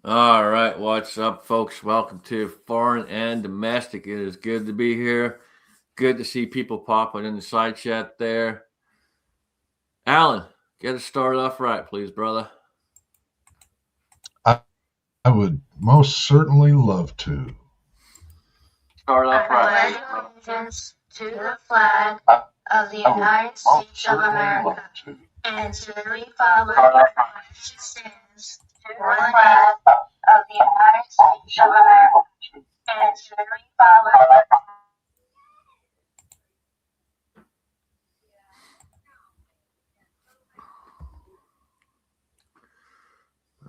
All right, what's up, folks? Welcome to Foreign and Domestic. It is good to be here. Good to see people popping in the side chat there. Alan, get us started off right, please, brother. I would most certainly love to. Start I off right. pledge allegiance to the flag of the United States of America and to the republic which stands one flag of the United States of America and to the republic.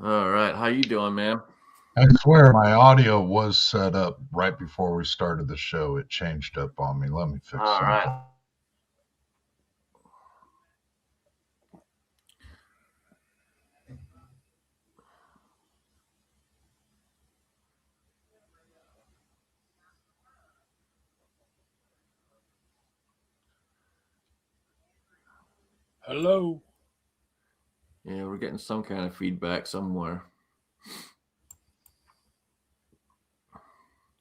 All right, how you doing, man? I swear my audio was set up right before we started the show. It changed up on me. Let me fix All something. right. Hello. Yeah, we're getting some kind of feedback somewhere.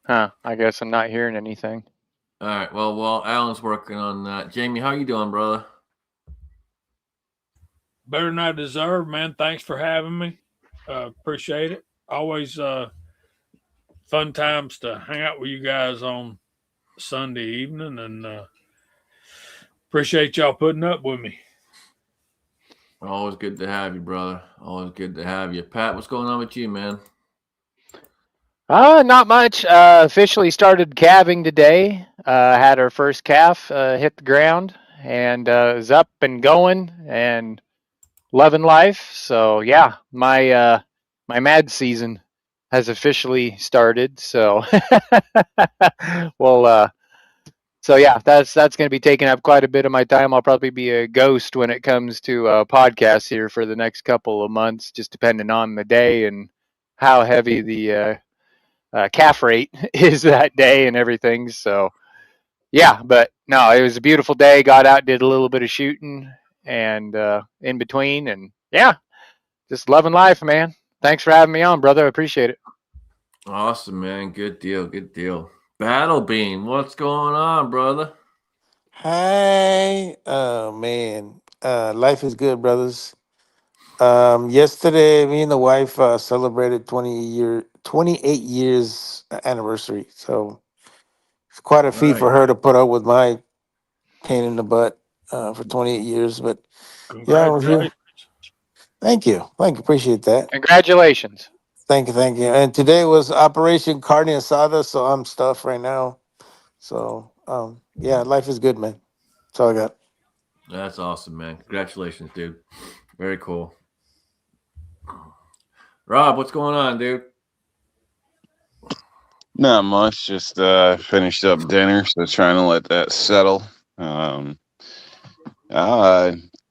I guess I'm not hearing anything. All right, well, while Alan's working on that, Jamie, how you doing, brother? Better than I deserve, man. Thanks for having me. Appreciate it. Always fun times to hang out with you guys on Sunday evening, and appreciate y'all putting up with me. Always good to have you, brother. Always good to have you. Pat, what's going on with you, man? Not much. Officially started calving today. Had our first calf hit the ground and is up and going and loving life. So yeah, my mad season has officially started. So well, so yeah, that's going to be taking up quite a bit of my time. I'll probably be a ghost when it comes to podcasts here for the next couple of months, just depending on the day and how heavy the calf rate is that day and everything. So yeah, but no, it was a beautiful day. Got out, did a little bit of shooting and in between, and yeah, just loving life, man. Thanks for having me on, brother. I appreciate it. Awesome, man. Good deal. Good deal. Battle Beam, what's going on, brother? Hi. Oh man. Life is good, brothers. Yesterday me and the wife celebrated 28 years anniversary. So it's quite a feat Right. for her to put up with my pain in the butt for 28 years. But yeah, we're Congratulations. here. Thank you. Thank you. Appreciate that. Congratulations. Thank you. Thank you. And today was Operation Carne Asada, so I'm stuffed right now. So yeah, life is good, man. That's all I got. That's awesome, man. Congratulations, dude. Very cool. Rob, what's going on, dude? Not much. Just finished up dinner, so trying to let that settle. Um,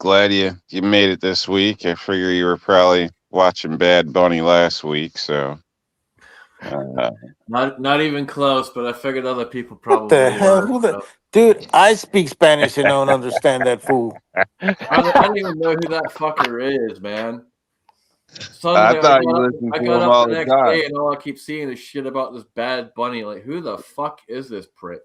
Glad you made it this week. I figure you were probably watching Bad Bunny last week, so uh, Not even close, but I figured other people What the probably hell? were. Who the So. dude? I speak Spanish and don't understand that fool. I don't even know who that fucker is, man. I Suddenly, thought you listened I to got him up all the the next time. day, and all I keep seeing is shit about this Bad Bunny. Like, who the fuck is this prick?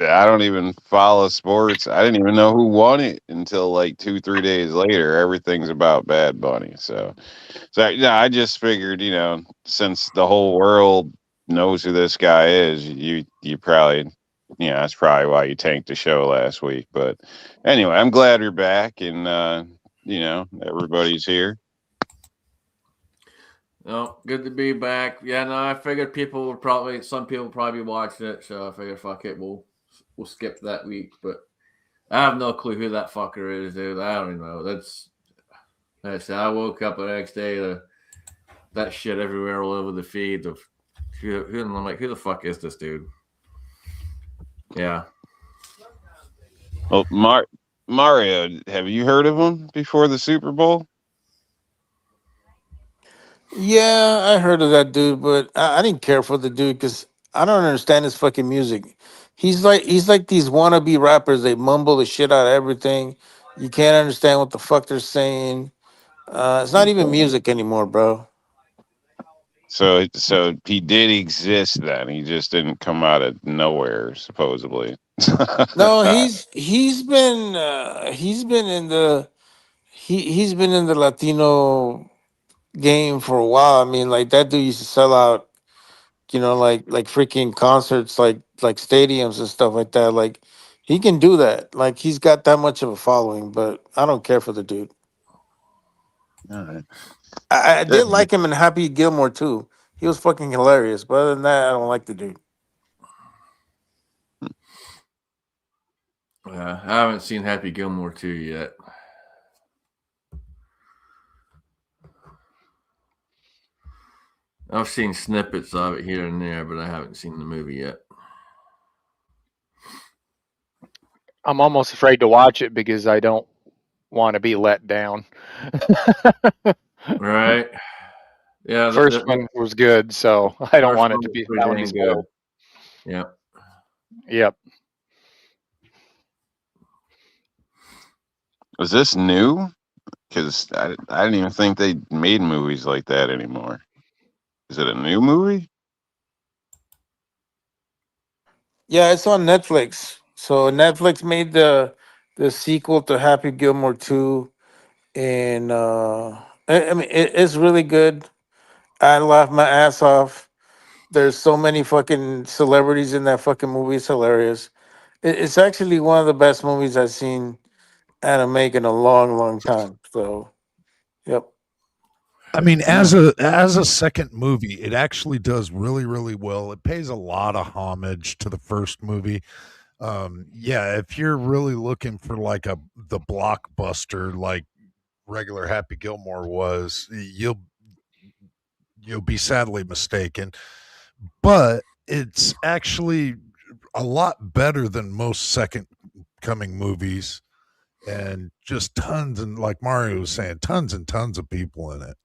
I don't even follow sports. I didn't even know who won it until like 2, 3 days later. Everything's about Bad Bunny. So yeah, I just figured, since the whole world knows who this guy is, you probably, that's probably why you tanked the show last week. But anyway, I'm glad you're back, and everybody's here. No, good to be back. Yeah, no, I figured some people would probably be watching it, so I figured, fuck it, we'll skip that week. But I have no clue who that fucker is, dude. I don't even know. I woke up the next day to that shit everywhere all over the feed of I'm like, who the fuck is this dude? Yeah. Well, Mario, have you heard of him before the Super Bowl? Yeah, I heard of that dude, but I didn't care for the dude because I don't understand his fucking music. He's like these wannabe rappers. They mumble the shit out of everything. You can't understand what the fuck they're saying. It's not even music anymore, bro. So he did exist then. He just didn't come out of nowhere, supposedly. No, he's been in the he's been in the Latino game for a while. I mean, like that dude used to sell out, like freaking concerts, like stadiums and stuff like that. Like he can do that. Like he's got that much of a following. But I don't care for the dude. All right. I did like him in Happy Gilmore too. He was fucking hilarious. But other than that, I don't like the dude. I haven't seen Happy Gilmore 2 yet. I've seen snippets of it here and there, but I haven't seen the movie yet. I'm almost afraid to watch it because I don't want to be let down. Right? Yeah, First one was good, so I don't first want it one to was be pretty that one dang is good. spoiled. Yep. Yep. Was this new? Because I didn't even think they made movies like that anymore. Is it a new movie? Yeah, it's on Netflix. So Netflix made the sequel to Happy Gilmore 2, and I mean it's really good. I laughed my ass off. There's so many fucking celebrities in that fucking movie. It's hilarious. It's actually one of the best movies I've seen Anna make in a long, long time. So, yep. I mean, as a second movie, it actually does really, really well. It pays a lot of homage to the first movie. Yeah, if you're really looking for like the blockbuster like regular Happy Gilmore was, you'll be sadly mistaken. But it's actually a lot better than most second coming movies, and just tons, and like Mario was saying, tons and tons of people in it.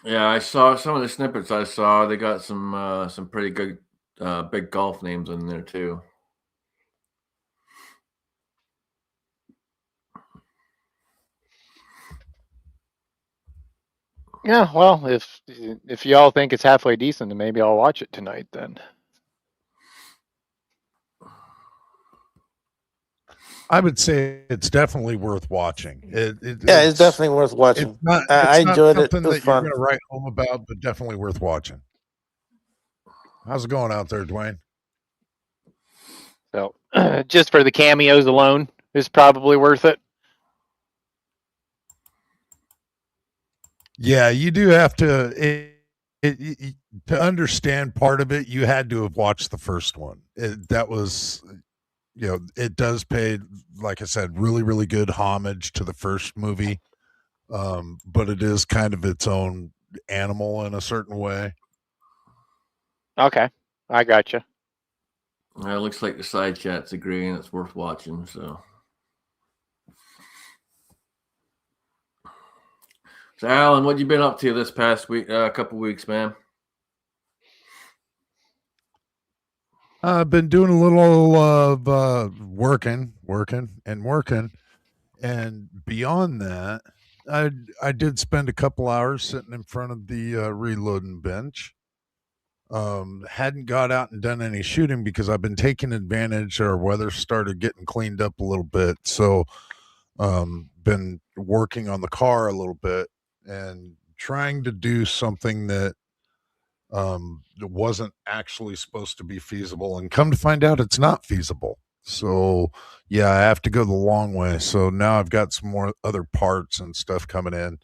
Yeah, I saw some of the snippets I saw. They got some pretty good big golf names in there too. Yeah, well, if y'all think it's halfway decent, then maybe I'll watch it tonight then. I would say it's definitely worth watching. Yeah, it's definitely worth watching. I It's not enjoyed it. something It was that you're fun. going to write home about, but definitely worth watching. How's it going out there, Dwayne? So, just for the cameos alone is probably worth it. Yeah, you do have to. To understand part of it, you had to have watched the first one. That was, it does pay, like I said, really, really good homage to the first movie. But it is kind of its own animal in a certain way. Okay, I gotcha. It looks like the side chat's agreeing it's worth watching. So Alan, what you been up to this past week? Couple weeks, man. I've been doing a little of working, and beyond that, I did spend a couple hours sitting in front of the reloading bench. Hadn't got out and done any shooting because I've been taking advantage. Our weather started getting cleaned up a little bit, so been working on the car a little bit and trying to do something that wasn't actually supposed to be feasible, and come to find out it's not feasible. So yeah, I have to go the long way. So now I've got some more other parts and stuff coming in.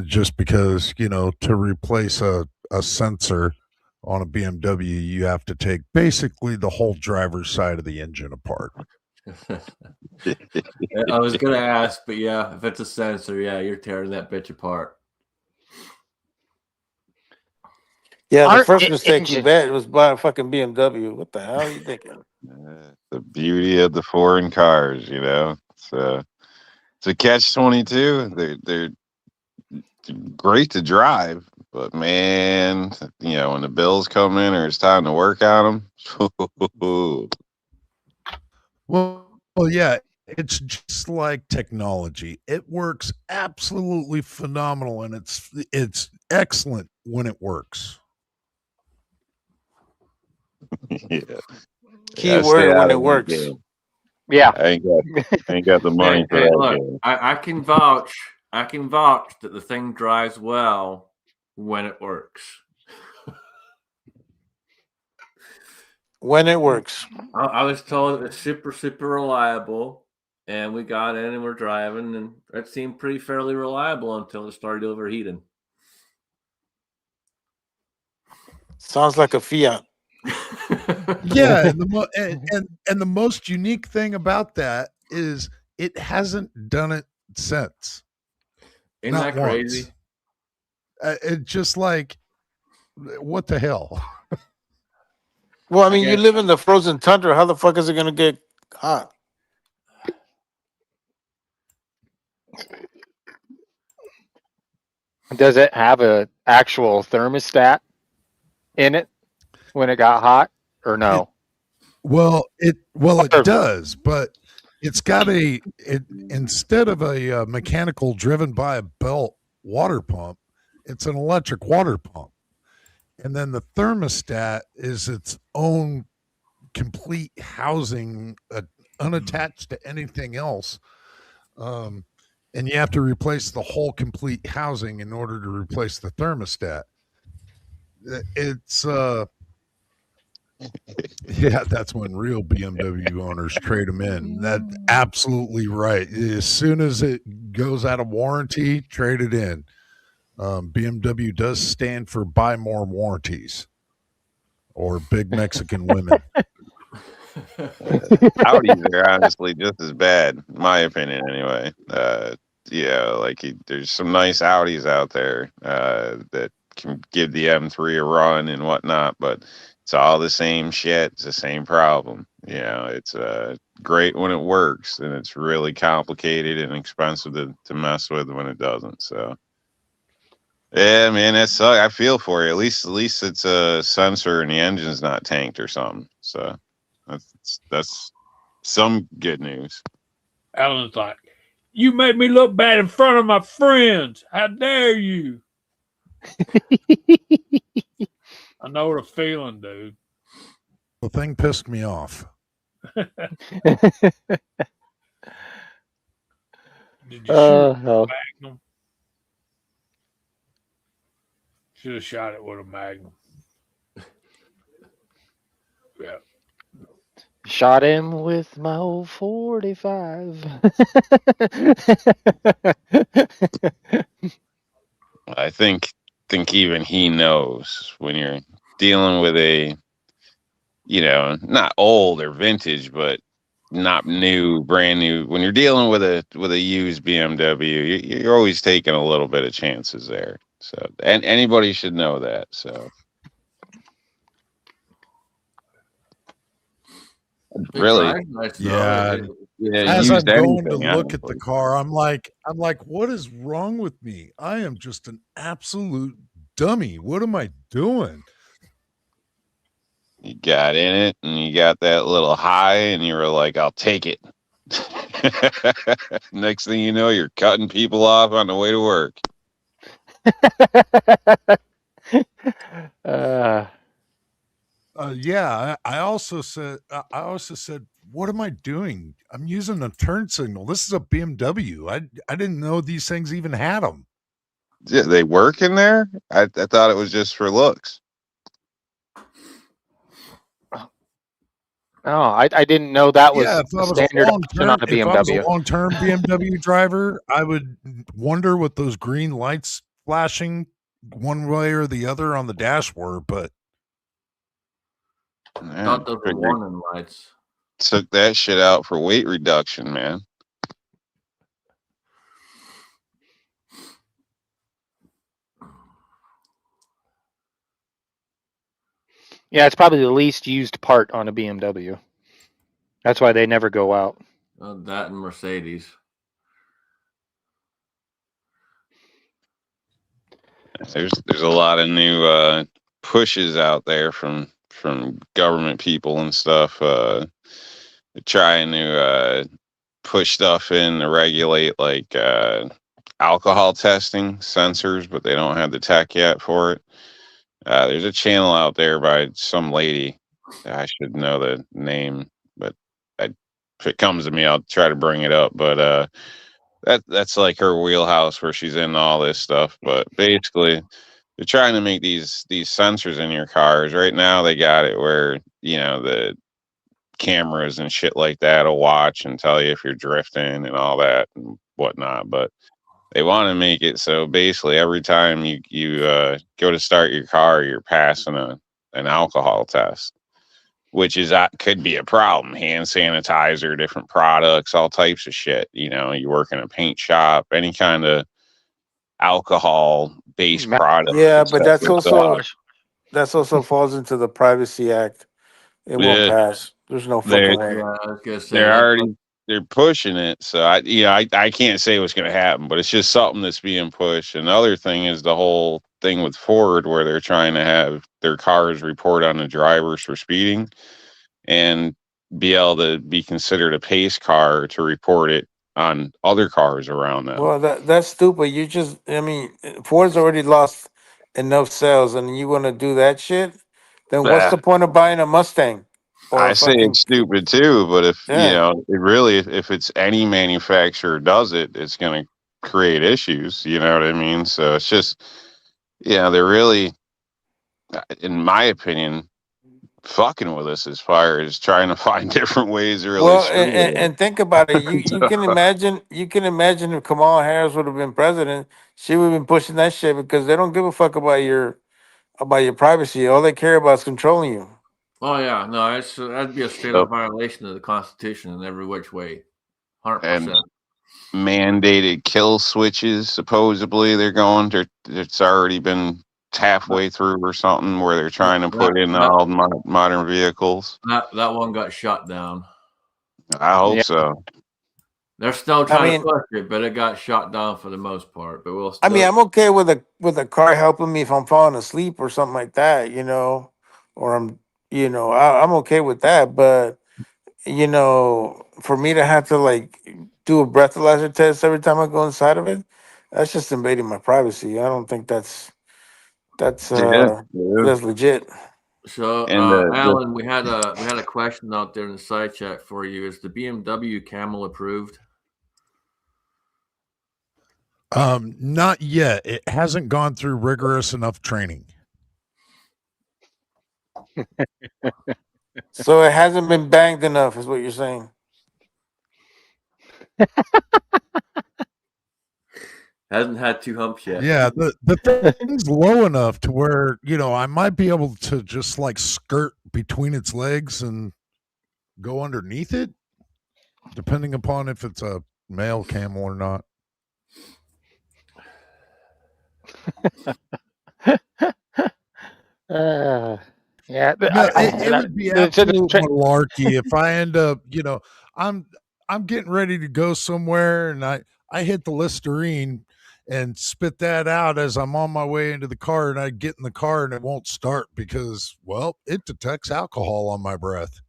Just because, to replace a sensor on a BMW, you have to take basically the whole driver's side of the engine apart. I was gonna ask, but yeah, if it's a sensor, yeah, you're tearing that bitch apart. Yeah, the first mistake you made was buying a fucking BMW. What the hell are you thinking? The beauty of the foreign cars, it's a catch-22. They're great to drive, but man, when the bills come in or it's time to work on them, Well, yeah, It's just like technology. It works absolutely phenomenal, and it's excellent when it works. Yeah. Key Stay word out when of it that works. game. Yeah. I ain't got the money for Hey, that look, game. I can vouch. I can vouch that the thing drives well when it works. When it works. I was told it's super, super reliable, and we got in and we're driving, and it seemed pretty fairly reliable until it started overheating. Sounds like a Fiat. Yeah, and the most unique thing about that is it hasn't done it since. Isn't Not that crazy? once. It's just like, what the hell? Well, I mean, you guess- live in the frozen tundra. How the fuck is it going to get hot? Does it have a actual thermostat in it when it got hot, or no? Well, it Or- does, but it's got it instead of a mechanical driven by a belt water pump, it's an electric water pump, and then the thermostat is its own complete housing, unattached to anything else. And you have to replace the whole complete housing in order to replace the thermostat. It's yeah, that's when real BMW owners trade them in. That's absolutely right. As soon as it goes out of warranty, trade it in. BMW does stand for buy more warranties or big Mexican women. Audis are honestly just as bad, in my opinion, anyway. There's some nice Audis out there that can give the M3 a run and whatnot, but it's all the same shit. It's the same problem. It's great when it works, and it's really complicated and expensive to mess with when it doesn't. So, yeah, man, that sucks. I feel for you. At least it's a sensor and the engine's not tanked or something. So that's some good news. Alan's like, you made me look bad in front of my friends. How dare you? I know the feeling, dude. The thing pissed me off. Did you shoot hell. Magnum? Should have shot it with a Magnum. Yeah. Shot him with my old 45. I think even he knows when you're dealing with a not old or vintage, but not new, brand new. When you're dealing with a used BMW, you're always taking a little bit of chances there. So, and anybody should know that. So, really, Yeah. As used I'm going to anything, look at the honestly. car, I'm like, what is wrong with me? I am just an absolute dummy. What am I doing? You got in it and you got that little high, and you were like, I'll take it. Next thing you know, you're cutting people off on the way to work. Yeah, I also said, what am I doing? I'm using a turn signal. This is a BMW. I didn't know these things even had them. Yeah, they work in there? I thought it was just for looks. Oh, I didn't know that was Yeah, if the I was standard option on a if I was a BMW. long-term BMW driver, I would wonder what those green lights flashing one way or the other on the dash were, but I thought those were warning lights. Took that shit out for weight reduction, man. Yeah, it's probably the least used part on a BMW. That's why they never go out. That and Mercedes. There's a lot of new pushes out there from government people and stuff trying to push stuff in to regulate like alcohol testing sensors, but they don't have the tech yet for it. There's a channel out there by some lady. I should know the name, but if it comes to me, I'll try to bring it up. But that's like her wheelhouse where she's in all this stuff. But basically, they're trying to make these sensors in your cars. Right now, they got it where the cameras and shit like that will watch and tell you if you're drifting and all that and whatnot. But they want to make it so basically every time you go to start your car, you're passing an alcohol test, which is could be a problem. Hand sanitizer, different products, all types of shit. You work in a paint shop, any kind of alcohol based product. Yeah, It's but that's also Mouthwash. falls into the Privacy Act. It won't yeah, pass. There's no they fucking way. Yeah, I was gonna say they're that. already they're pushing it. So I can't say what's going to happen, but it's just something that's being pushed. Another thing is the whole thing with Ford where they're trying to have their cars report on the drivers for speeding and be able to be considered a pace car to report it on other cars around them. Well, that's stupid. Ford's already lost enough sales, and you want to do that shit? Then what's Yeah, the point of buying a Mustang or I a say fucking it's stupid too, but if yeah? it really, if it's any manufacturer does it, it's going to create issues. You know what I mean? So it's just, they're really, in my opinion, fucking with us as far as trying to find different ways to really Well, screw and think about it. with You us. can imagine. You can imagine if Kamala Harris would have been president, she would have been pushing that shit because they don't give a fuck about your privacy. All they care about is controlling you. Oh yeah, no, that'd be a straight Yep. up violation of the Constitution in every which way, And 100%. mandated kill switches, supposedly they're going to, it's already been halfway through or something where they're trying to That put in that all modern vehicles. that one got shot down. I hope Yeah. so. They're still I trying to mean, push it, but it got shot down for the most part. But we'll I mean, still. I'm okay with a car helping me if I'm falling asleep or something like that, or I'm okay with that. But for me to have to like do a breathalyzer test every time I go inside of it, that's just invading my privacy. I don't think that's Yeah, uh yeah. that's legit. So, And Alan, we had a question out there in the side chat for you. Is the BMW Camel approved? Not yet. It hasn't gone through rigorous enough training. So it hasn't been banged enough, is what you're saying. Hasn't had two humps yet. Yeah, the thing's low enough to where I might be able to just like skirt between its legs and go underneath it, depending upon if it's a male camel or not. Yeah, No, it would be absolute tra- malarkey if I end up, I'm I'm getting ready to go somewhere and I hit the Listerine and spit that out as I'm on my way into the car, and I get in the car and it won't start because, well, it detects alcohol on my breath.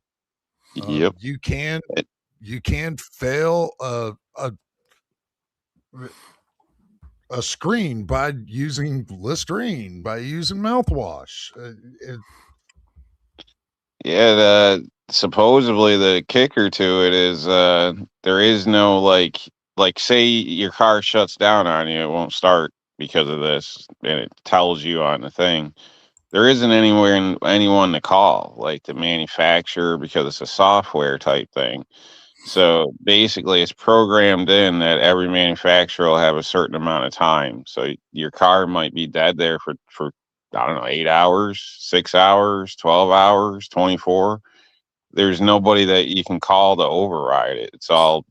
yep. You can fail a screen by using Listerine, by using mouthwash. Yeah, supposedly the kicker to it is there is no like say your car shuts down on you, it won't start because of this, and it tells you on the thing. There isn't anyone to call, like the manufacturer, because it's a software type thing. So basically, it's programmed in that every manufacturer will have a certain amount of time. So your car might be dead there for I don't know 8 hours, 6 hours, 12 hours, 24. There's nobody that you can call to override it. It's all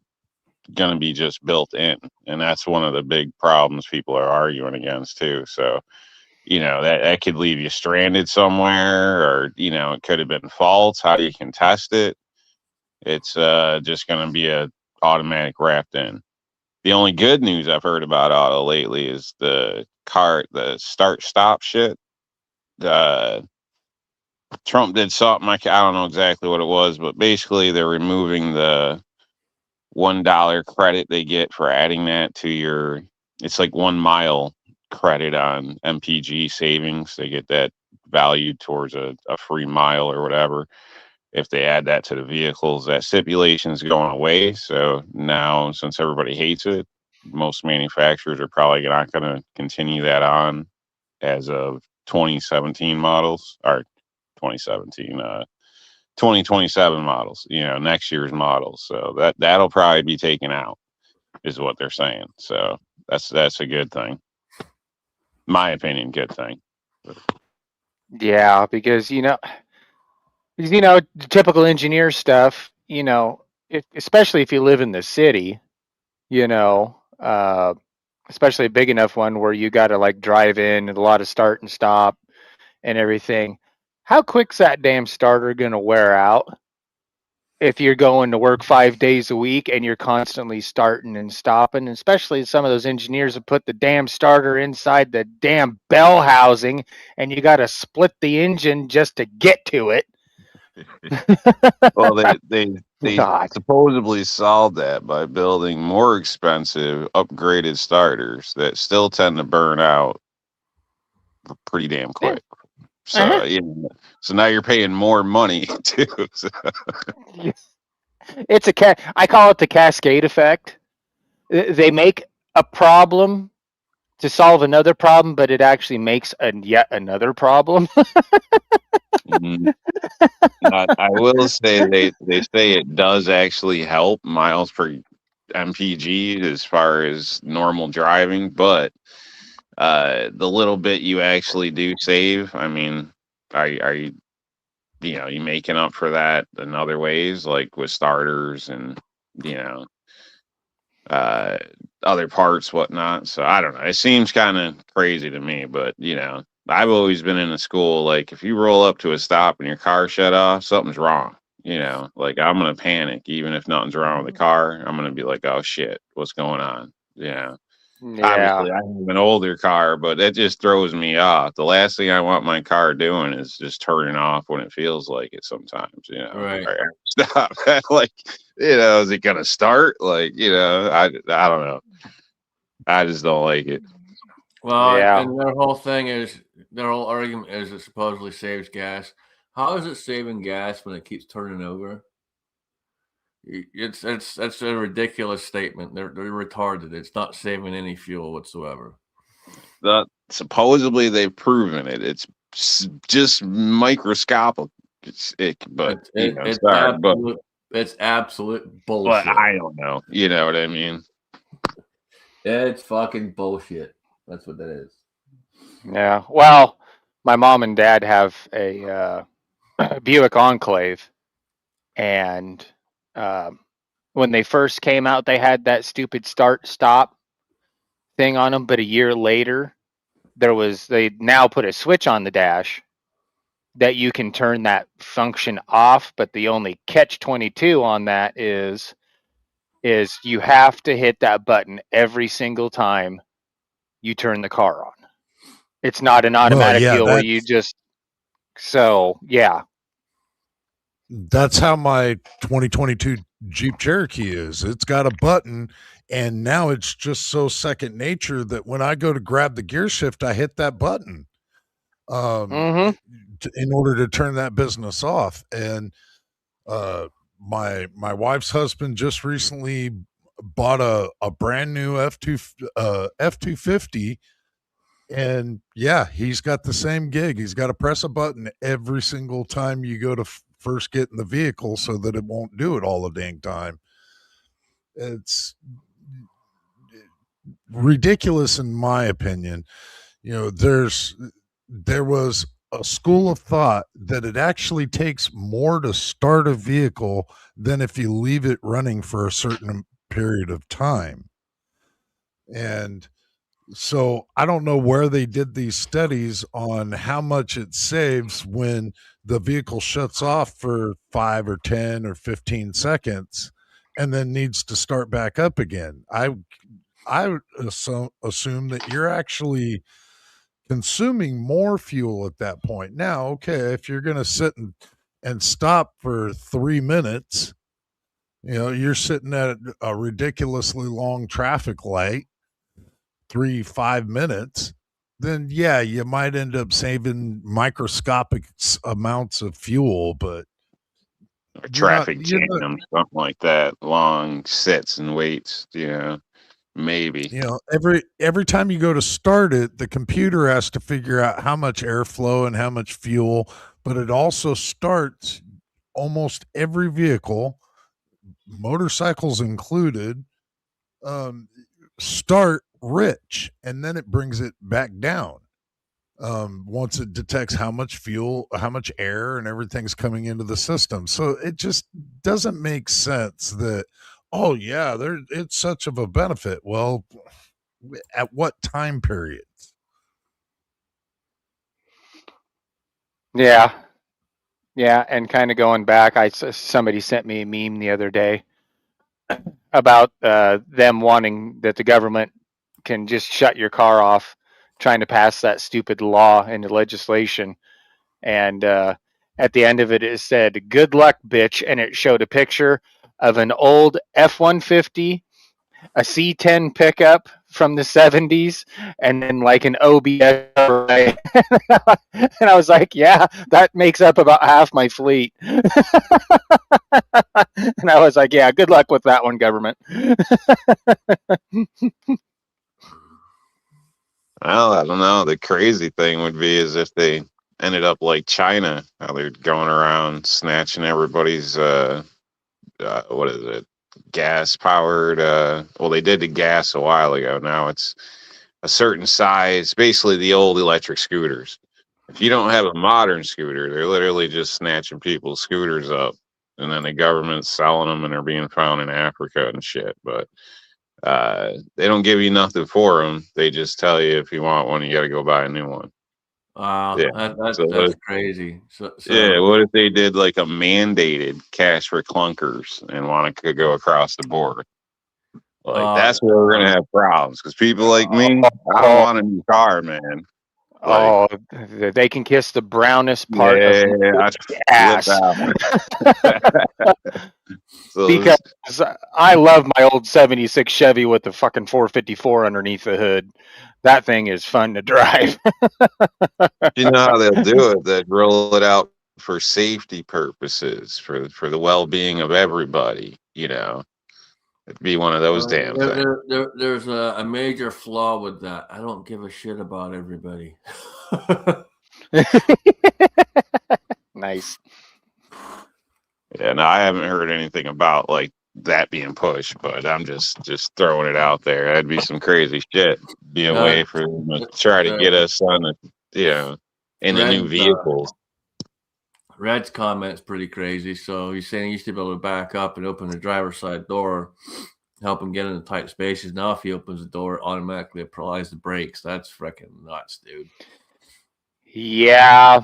going to be just built in, and that's one of the big problems people are arguing against too. So that could leave you stranded somewhere, or it could have been faults. How you can test it? It's just going to be a automatic wrapped in. The only good news I've heard about auto lately is the start stop shit. Uh, Trump did something. I don't know exactly what it was, but basically they're removing the $1 credit they get for adding that to your. It's like 1 mile credit on MPG savings. They get that valued towards a free mile or whatever. If they add that to the vehicles, that stipulation is going away. So now, since everybody hates it, most manufacturers are probably not going to continue that on as of 2017 models or 2017, 2027 models, next year's models. So that'll probably be taken out, is what they're saying. So that's a good thing. My opinion, good thing. Yeah, because the typical engineer stuff. Especially if you live in the city, you know, uh, especially a big enough one where you got to like drive in and a lot of start and stop and everything. How quick's that damn starter gonna wear out if you're going to work 5 days a week and you're constantly starting and stopping? And especially some of those engineers have put the damn starter inside the damn bell housing, and you got to split the engine just to get to it. Well, they God. supposedly solved that by building more expensive upgraded starters that still tend to burn out pretty damn Yeah. quick. So so now you're paying more money too. So, It's I call it the cascade effect. They make a problem to solve another problem, but it actually makes yet another problem. mm, I will say they say it does actually help miles per MPG as far as normal driving, but the little bit you actually do save, I mean, are you you making up for that in other ways, like with starters and you know uh other parts, whatnot. So I don't know. It seems kind of crazy to me, but I've always been in a school like if you roll up to a stop and your car shut off, something's wrong. Like I'm gonna panic even if nothing's wrong with the car. I'm gonna be like, oh shit, what's going on? Yeah. Obviously, I have an older car, but it just throws me off. The last thing I want my car doing is just turning off when it feels like it sometimes, Right. Or stop. Like, is it going to start? Like, I don't know. I just don't like it. Well, Yeah. and their whole argument is it supposedly saves gas. How is it saving gas when it keeps turning over? That's a ridiculous statement. They're retarded. It's not saving any fuel whatsoever. Supposedly they've proven it. It's just microscopic. But It's sorry, absolute. It's absolute but bullshit. I don't know. You know what I mean? It's fucking bullshit. That's what that is. Yeah. Well, my mom and dad have a Buick Enclave, and um, when they first came out, they had that stupid start stop thing on them. But a year later, they now put a switch on the dash that you can turn that function off. But the only catch 22 on that is you have to hit that button every single time you turn the car on. It's not an Well, automatic yeah, deal where you just yeah. that's how my 2022 Jeep Cherokee is. It's got a button, and now it's just so second nature that when I go to grab the gear shift, I hit that button Mm-hmm. in order to turn that business off. And my wife's husband just recently bought a brand new F250, and yeah, he's got the same gig. He's got to press a button every single time you go to first get in the vehicle so that it won't do it all the dang time. It's ridiculous in my opinion. There was a school of thought that it actually takes more to start a vehicle than if you leave it running for a certain period of time. And so I don't know where they did these studies on how much it saves when the vehicle shuts off for 5 or 10 or 15 seconds and then needs to start back up again. I would assume that you're actually consuming more fuel at that point. Now, okay, if you're going to sit and stop for 3 minutes, You're sitting at a ridiculously long traffic light, 5 minutes, then yeah, you might end up saving microscopic amounts of fuel, but Or you're not, traffic jam, something like that. Long sits and waits, maybe. every time you go to start it, the computer has to figure out how much airflow and how much fuel, but it also starts almost every vehicle, motorcycles included, start rich, and then it brings it back down once it detects how much fuel, how much air, and everything's coming into the system. So it just doesn't make sense that, oh yeah, it's such of a benefit. Well, at what time period? Yeah. Yeah, and kind of going back, somebody sent me a meme the other day about them wanting that the government can just shut your car off, trying to pass that stupid law into legislation. And at the end of it, it said, "Good luck, bitch," and it showed a picture of an old F-150, a C10 pickup from the 70s, and then like an OBS. And I was like, yeah, that makes up about half my fleet. And I was like, yeah, good luck with that one, government. Well, I don't know. The crazy thing would be is if they ended up like China, how they're going around snatching everybody's what is it? Gas powered. Well, they did the gas a while ago. Now it's a certain size, basically the old electric scooters. If you don't have a modern scooter, they're literally just snatching people's scooters up, and then the government's selling them, and they're being found in Africa and shit. But they don't give you nothing for them. They just tell you if you want one, you got to go buy a new one. Wow, Yeah. So that's crazy. yeah, what if they did like a mandated cash for clunkers and want to go across the border? Like uh, that's where we're gonna have problems because people like me, I don't want a new car, man. Like, Oh, they can kiss the brownest part of yeah, my I flip ass. out. So Because I love my old 76 Chevy with the fucking 454 underneath the hood. That thing is fun to drive. you know how they'll do it? They roll it out for safety purposes, for the well being of everybody. It'd be one of those damn things. there's a major flaw with that. I don't give a shit about everybody. Nice. Yeah, no, I haven't heard anything about like that being pushed, but I'm just throwing it out there. That'd be some crazy shit. Be a Uh, way for them to try to get us on the, into new vehicles. Red's comment's pretty crazy. So he's saying he used to be able to back up and open the driver's side door, help him get into tight spaces. Now, if he opens the door, it automatically applies the brakes. That's freaking nuts, dude. Yeah,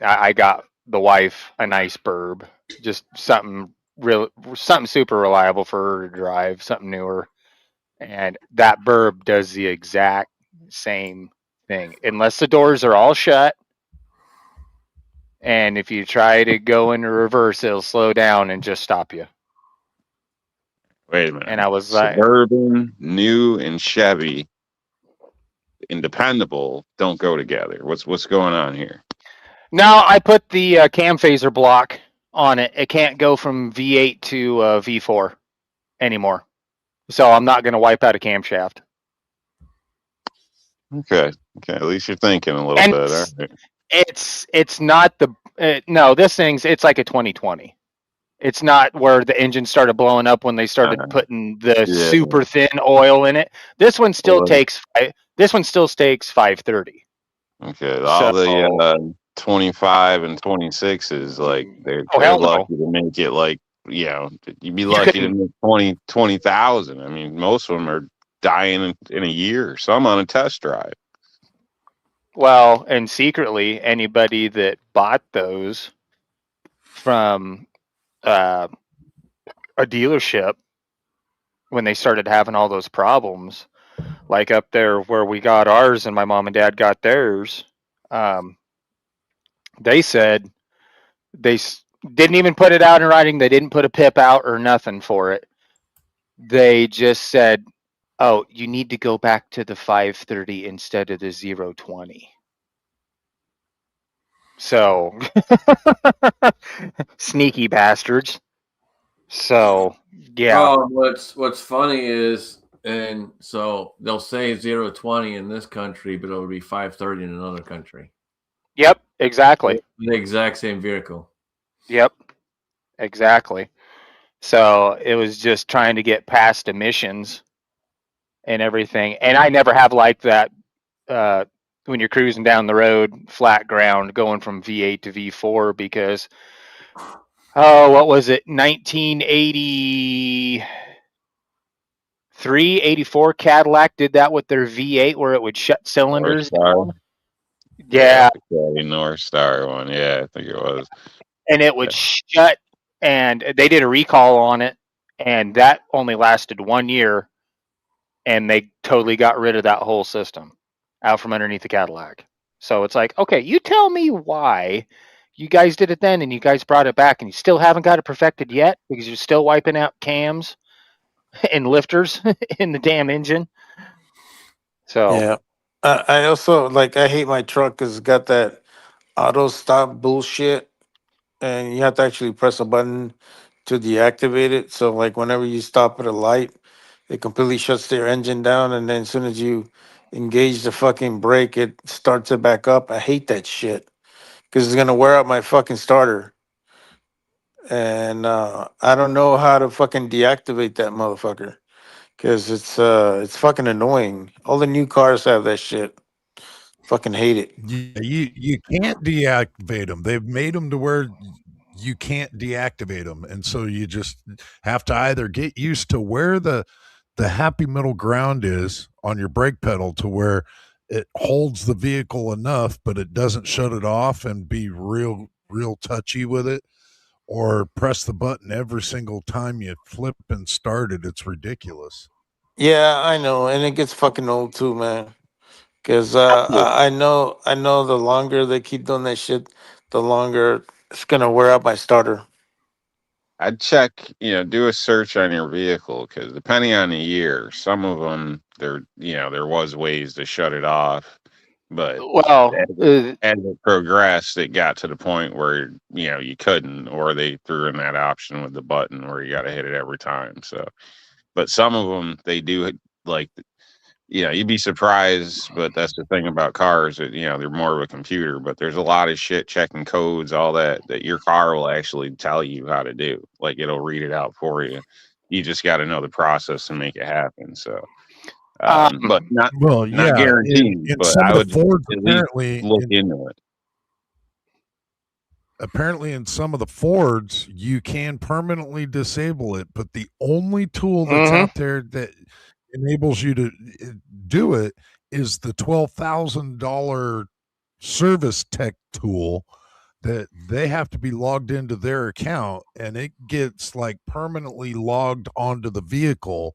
I got the wife a nice burb, just something super reliable for her to drive, something newer, and that burb does the exact same thing, unless the doors are all shut. And if you try to go into reverse, it'll slow down and just stop you. Wait a minute. And I was like, Suburban, new, and Chevy, independable, don't go together. What's going on here? no, I put the cam phaser block on it. It can't go from V8 to V4 anymore. So I'm not going to wipe out a camshaft. Okay. At least you're thinking a little And bit. All right. it's not the no, it's like a 2020. It's not where the engine started blowing up when they started putting the super thin oil in it. This one still takes 530. Okay, all the 25 and 26s, like they're lucky to make it like, you'd be lucky to make 20,000. I mean, most of them are dying in a year, some on a test drive. Well, and secretly, anybody that bought those from a dealership when they started having all those problems, like up there where we got ours and my mom and dad got theirs, they said Didn't even put it out in writing. They didn't put a pip out or nothing for it. They just said, "Oh, you need to go back to the 530 instead of the 020." So sneaky bastards. So yeah. Oh, what's funny is, and so they'll say 020 in this country, but it'll be 530 in another country. Yep. Exactly. The exact same vehicle. Yep. Exactly. So it was just trying to get past emissions and everything. And I never have liked that when you're cruising down the road, flat ground, going from V8 to V4 because, oh, what was it? 1983, 84 Cadillac did that with their V8 where it would shut North cylinders Star. down. Yeah, Yeah. the Caddy North Star one. Yeah, I think it was. And it would shut, and they did a recall on it, and that only lasted 1 year, and they totally got rid of that whole system out from underneath the Cadillac. So it's like, okay, you tell me why you guys did it then and you guys brought it back and you still haven't got it perfected yet because you're still wiping out cams and lifters in the damn engine. So Yeah. I also like I hate my truck because it's got that auto stop bullshit, and you have to actually press a button to deactivate it. So like whenever you stop at a light, it completely shuts their engine down, and then as soon as you engage the fucking brake, it starts it back up. I hate that shit because it's gonna wear out my fucking starter, and I don't know how to fucking deactivate that motherfucker because it's fucking annoying. All the new cars have that shit. Fucking hate it. Yeah, you can't deactivate them. They've made them to where you can't deactivate them, and so you just have to either get used to where the happy middle ground is on your brake pedal to where it holds the vehicle enough, but it doesn't shut it off and be real touchy with it, or press the button every single time you flip and start it. It's ridiculous. Yeah, I know, and it gets fucking old too, man. Because I know the longer they keep doing that shit, the longer it's gonna wear out my starter. I'd check, do a search on your vehicle because depending on the year, some of them there was ways to shut it off, but well, as it progressed, it got to the point where you couldn't, or they threw in that option with the button where you got to hit it every time. So, but some of them they do it like you'd be surprised, but that's the thing about cars that, they're more of a computer, but there's a lot of shit checking codes, all that your car will actually tell you how to do. Like it'll read it out for you. You just got to know the process to make it happen. So, but not Well, not yeah, guaranteed, in but some I of the would Fords, at least apparently, look into it. in some of the Fords, you can permanently disable it, but the only tool that's mhm. out there that enables you to do it is the $12,000 service tech tool that they have to be logged into their account, and it gets like permanently logged onto the vehicle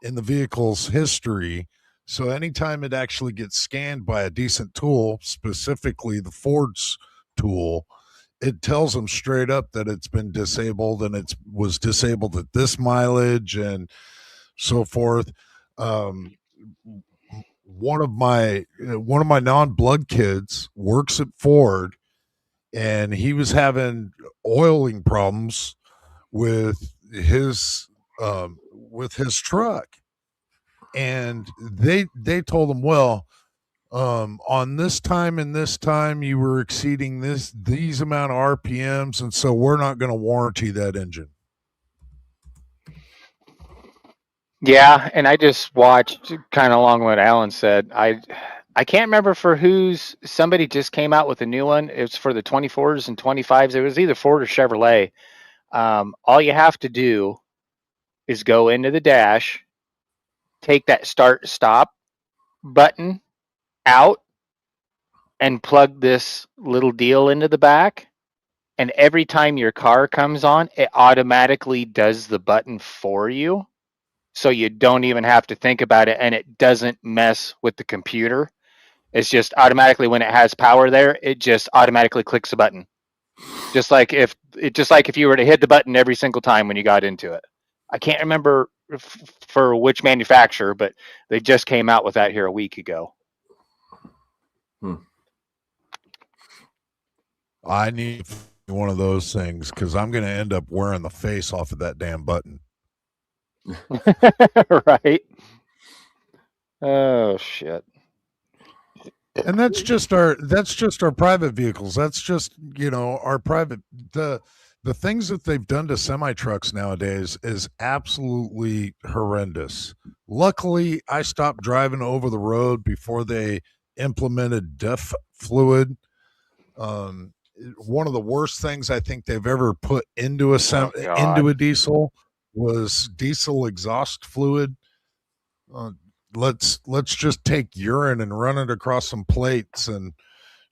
in the vehicle's history. So anytime it actually gets scanned by a decent tool, specifically the Ford's tool, it tells them straight up that it's been disabled and it was disabled at this mileage and so forth. Um, one of my non-blood kids works at Ford, and he was having oiling problems with his truck, and they told him, well, on this time and this time you were exceeding these amount of RPMs, and so we're not going to warranty that engine. Yeah, and I just watched kind of along what Alan said. I can't remember for whose somebody just came out with a new one. It was for the 24s and 25s. It was either Ford or Chevrolet. All you have to do is go into the dash, take that start stop button out, and plug this little deal into the back. And every time your car comes on, it automatically does the button for you. So you don't even have to think about it, and it doesn't mess with the computer. It's just automatically when it has power there, it just automatically clicks a button. Just like if you were to hit the button every single time when you got into it. I can't remember for which manufacturer, but they just came out with that here a week ago. I need one of those things because I'm going to end up wearing the face off of that damn button. Right? Oh shit. And that's just our private vehicles. That's just, our private the things that they've done to semi trucks nowadays is absolutely horrendous. Luckily, I stopped driving over the road before they implemented DEF fluid. One of the worst things I think they've ever put into a diesel was diesel exhaust fluid. Let's just take urine and run it across some plates, and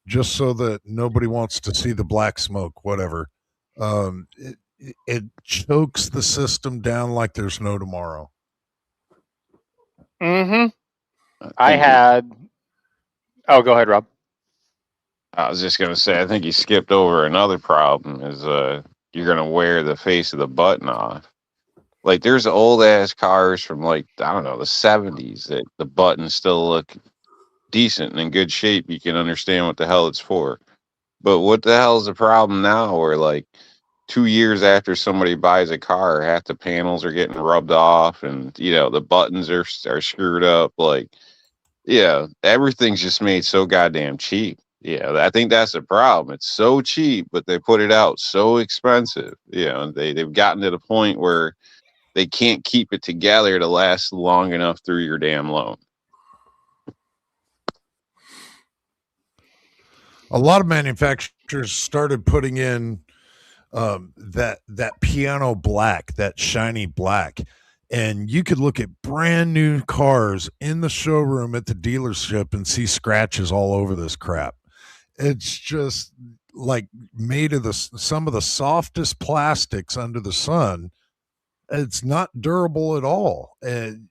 just so that nobody wants to see the black smoke, whatever. It chokes the system down like there's no tomorrow. Mm-hmm. I had. Oh, go ahead, Rob. I was just gonna say, I think you skipped over another problem. Is you're gonna wear the face of the button off. Like there's old ass cars from like I don't know the 70s that the buttons still look decent and in good shape. You can understand what the hell it's for. But what the hell is the problem now? Where like 2 years after somebody buys a car, half the panels are getting rubbed off, and the buttons are screwed up. Like, yeah, everything's just made so goddamn cheap. Yeah, I think that's the problem. It's so cheap, but they put it out so expensive. They've gotten to the point where they can't keep it together to last long enough through your damn loan. A lot of manufacturers started putting in that piano black, that shiny black, and you could look at brand new cars in the showroom at the dealership and see scratches all over this crap. It's just like made of some of the softest plastics under the sun. It's not durable at all. And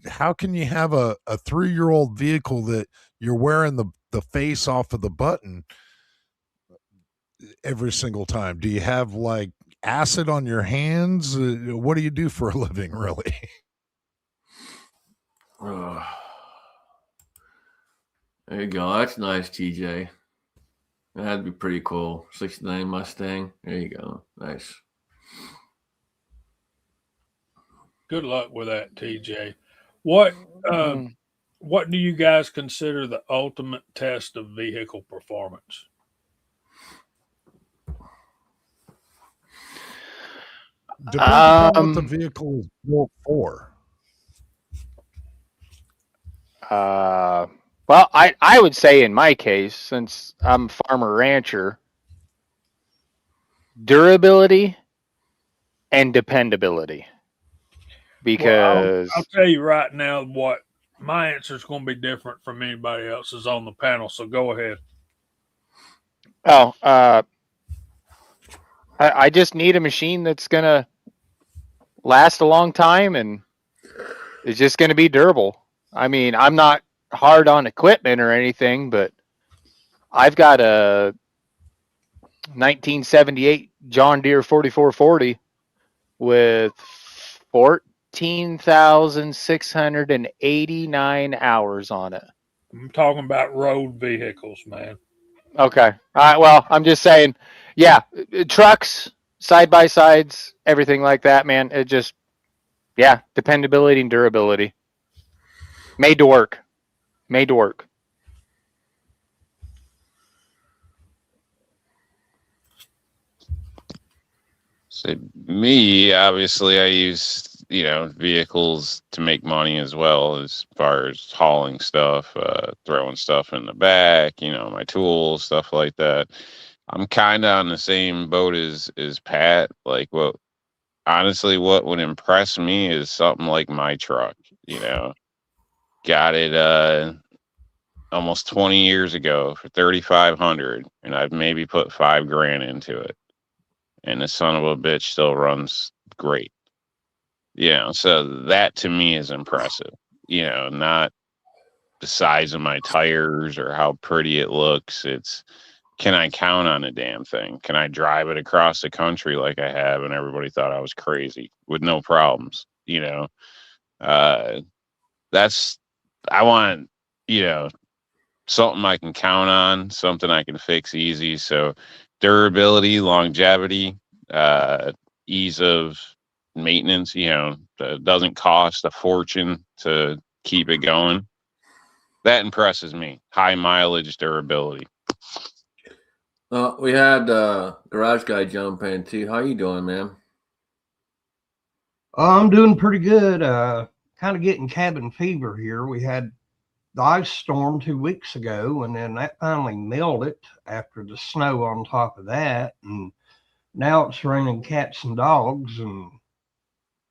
how can you have a 3-year-old vehicle that you're wearing the face off of the button every single time? Do you have like acid on your hands? What do you do for a living, really? There you go. That's nice, TJ. That'd be pretty cool. 69 Mustang. There you go. Nice. Good luck with that, TJ. What do you guys consider the ultimate test of vehicle performance? Depends on what the vehicle is built for. Well, I would say in my case, since I'm a farmer rancher, durability and dependability. Because I'll tell you right now what my answer is going to be different from anybody else's on the panel. So go ahead. Oh, I just need a machine that's going to last a long time and is just going to be durable. I mean, I'm not hard on equipment or anything, but I've got a 1978 John Deere 4440 with 14,689 hours on it. I'm talking about road vehicles, man. Okay. All right. Well, I'm just saying, yeah, trucks, side by sides, everything like that, man. It just, yeah, dependability and durability. Made to work. Made to work. So me, obviously, I use vehicles to make money as well, as far as hauling stuff, throwing stuff in the back, my tools, stuff like that. I'm kind of on the same boat as Pat. Like, honestly, what would impress me is something like my truck. Got it almost 20 years ago for 3,500, and I've maybe put $5,000 into it, and the son of a bitch still runs great. So that to me is impressive. Not the size of my tires or how pretty it looks. It's can I count on a damn thing? Can I drive it across the country like I have? And everybody thought I was crazy with no problems. Uh, that's, I want, you know, something I can count on, something I can fix easy. So durability, longevity, uh, ease of maintenance, doesn't cost a fortune to keep it going. That impresses me. High mileage, durability. We had Garage Guy jump in too. How you doing, man? I'm doing pretty good. Kind of getting cabin fever here. We had the ice storm 2 weeks ago, and then that finally melted after the snow on top of that. And now it's raining cats and dogs, and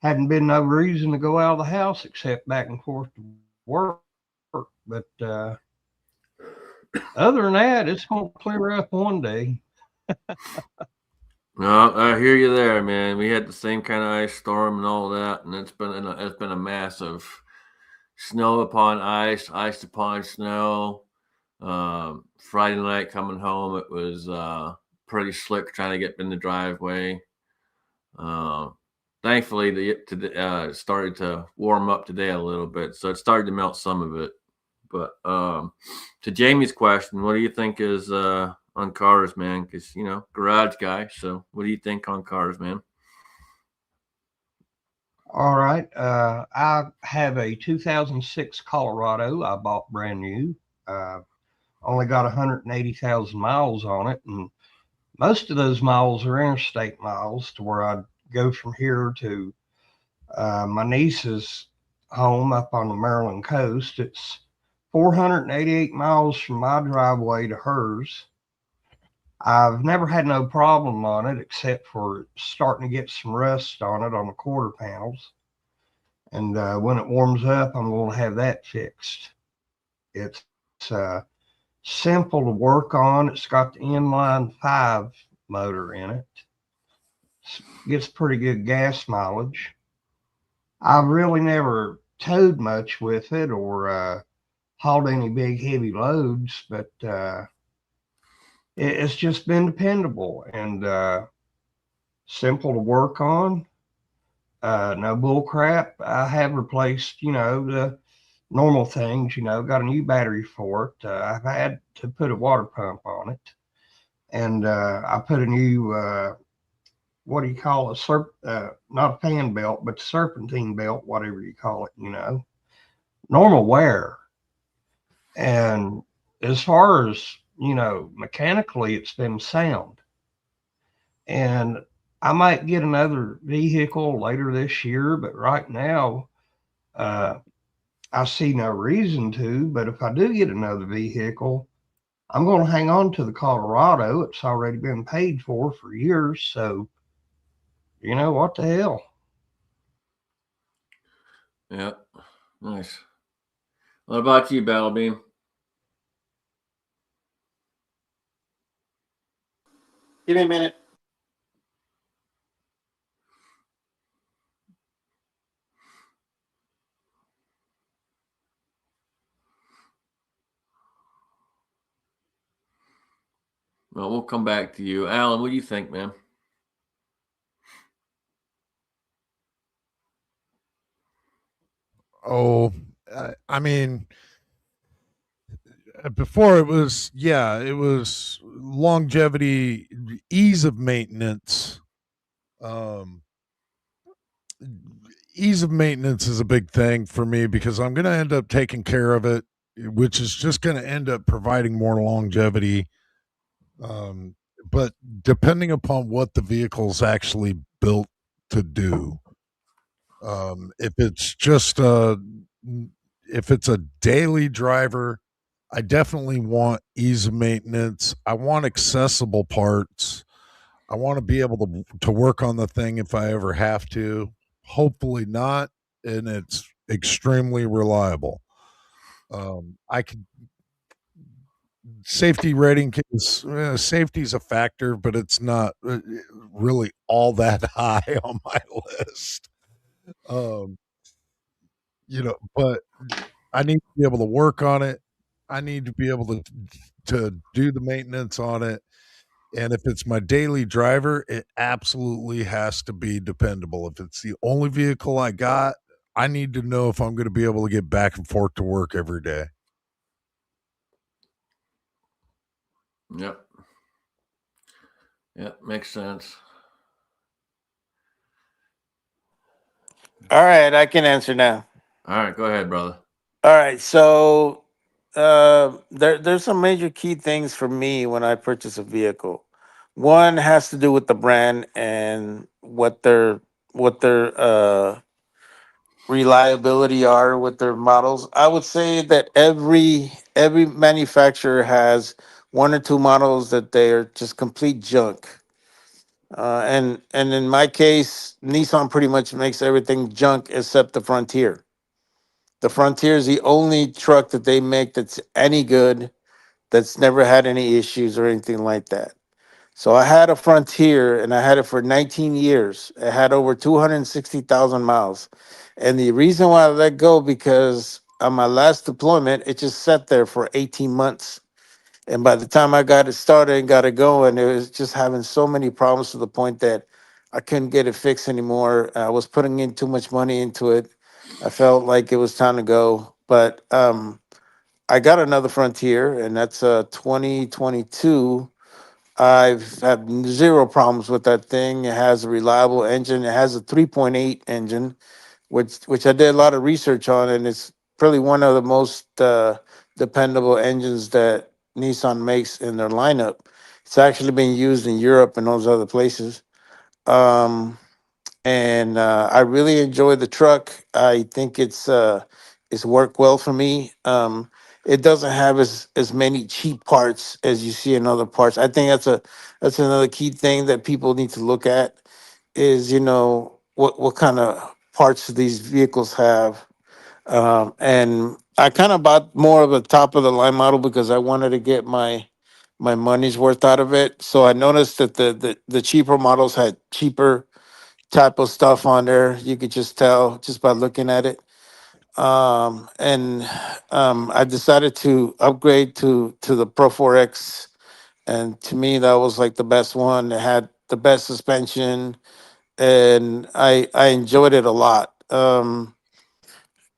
hadn't been no reason to go out of the house except back and forth to work. But other than that, it's going to clear up one day. No, I hear you there, man. We had the same kind of ice storm and all that, and it's been a massive snow upon ice, ice upon snow. Friday night coming home, it was pretty slick trying to get in the driveway. Thankfully, it started to warm up today a little bit, so it started to melt some of it. But to Jamie's question, what do you think is on cars, man? Because garage guy. So, what do you think on cars, man? All right. I have a 2006 Colorado I bought brand new. Only got 180,000 miles on it, and most of those miles are interstate miles to where I'd go from here to my niece's home up on the Maryland coast. It's 488 miles from my driveway to hers. I've never had no problem on it except for starting to get some rust on it on the quarter panels. And when it warms up, I'm going to have that fixed. It's simple to work on. It's got the inline 5 motor in it. Gets pretty good gas mileage. I've really never towed much with it or hauled any big heavy loads, but it's just been dependable and simple to work on. No bull crap. I have replaced, the normal things, got a new battery for it. I've had to put a water pump on it. And I put a new, what do you call it? Not a fan belt, but serpentine belt, whatever you call it, normal wear. And as far as, mechanically, it's been sound. And I might get another vehicle later this year, but right now, I see no reason to. But if I do get another vehicle, I'm going to hang on to the Colorado. It's already been paid for years. So, what the hell? Yeah, nice. What about you, Battle Beam? Give me a minute. Well, we'll come back to you, Alan. What do you think, man? Oh, I mean, before it was longevity, ease of maintenance. Ease of maintenance is a big thing for me because I'm going to end up taking care of it, which is just going to end up providing more longevity. But depending upon what the vehicle's actually built to do, if it's just if it's a daily driver, I definitely want ease of maintenance. I want accessible parts. I want to be able to work on the thing if I ever have to. Hopefully not, and it's extremely reliable. I could safety rating is safety's a factor, but it's not really all that high on my list. But I need to be able to work on it. I need to be able to to do the maintenance on it. And if it's my daily driver, it absolutely has to be dependable. If it's the only vehicle I got, I need to know if I'm going to be able to get back and forth to work every day. Yep. Yep, makes sense. All right, I can answer now. All right, go ahead, brother. All right, so there's some major key things for me when I purchase a vehicle. One has to do with the brand and what their reliability are with their models. I would say that every manufacturer has one or two models that they are just complete junk. And in my case, Nissan pretty much makes everything junk except the Frontier. The Frontier is the only truck that they make that's any good, that's never had any issues or anything like that. So I had a Frontier and I had it for 19 years. It had over 260,000 miles. And the reason why I let go, because on my last deployment, it just sat there for 18 months. And by the time I got it started and got it going, it was just having so many problems to the point that I couldn't get it fixed anymore. I was putting in too much money into it. I felt like it was time to go. But I got another Frontier, and that's a 2022. I've had zero problems with that thing. It has a reliable engine. It has a 3.8 engine, which I did a lot of research on, and it's probably one of the most dependable engines that Nissan makes in their lineup. It's actually been used in Europe and those other places. Um, and I really enjoy the truck. I think it's worked well for me. It doesn't have as many cheap parts as you see in other parts. I think that's another key thing that people need to look at is, what kind of parts these vehicles have. And I kind of bought more of a top of the line model because I wanted to get my money's worth out of it. So I noticed that the cheaper models had cheaper type of stuff on there. You could just tell just by looking at it. And I decided to upgrade to the Pro 4X, and to me that was like the best one. It had the best suspension, and I enjoyed it a lot.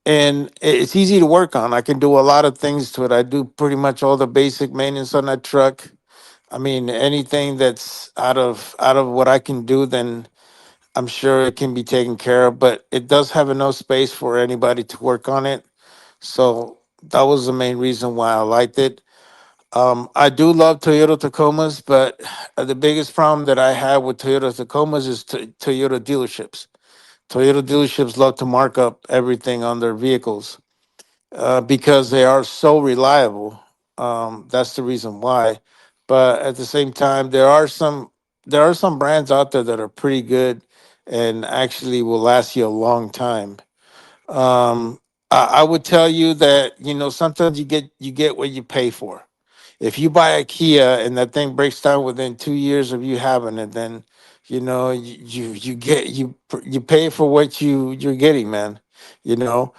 And it's easy to work on. I can do a lot of things to it. I do pretty much all the basic maintenance on that truck. I mean, anything that's out of what I can do, then I'm sure it can be taken care of, but it does have enough space for anybody to work on it. So that was the main reason why I liked it. I do love Toyota Tacomas, but the biggest problem that I have with Toyota Tacomas is Toyota dealerships. Toyota dealerships love to mark up everything on their vehicles because they are so reliable. That's the reason why. But at the same time, there are some brands out there that are pretty good and actually will last you a long time. Um, I would tell you that sometimes you get what you pay for. If you buy a Kia and that thing breaks down within 2 years of you having it, then you pay for what you're getting, man. You know,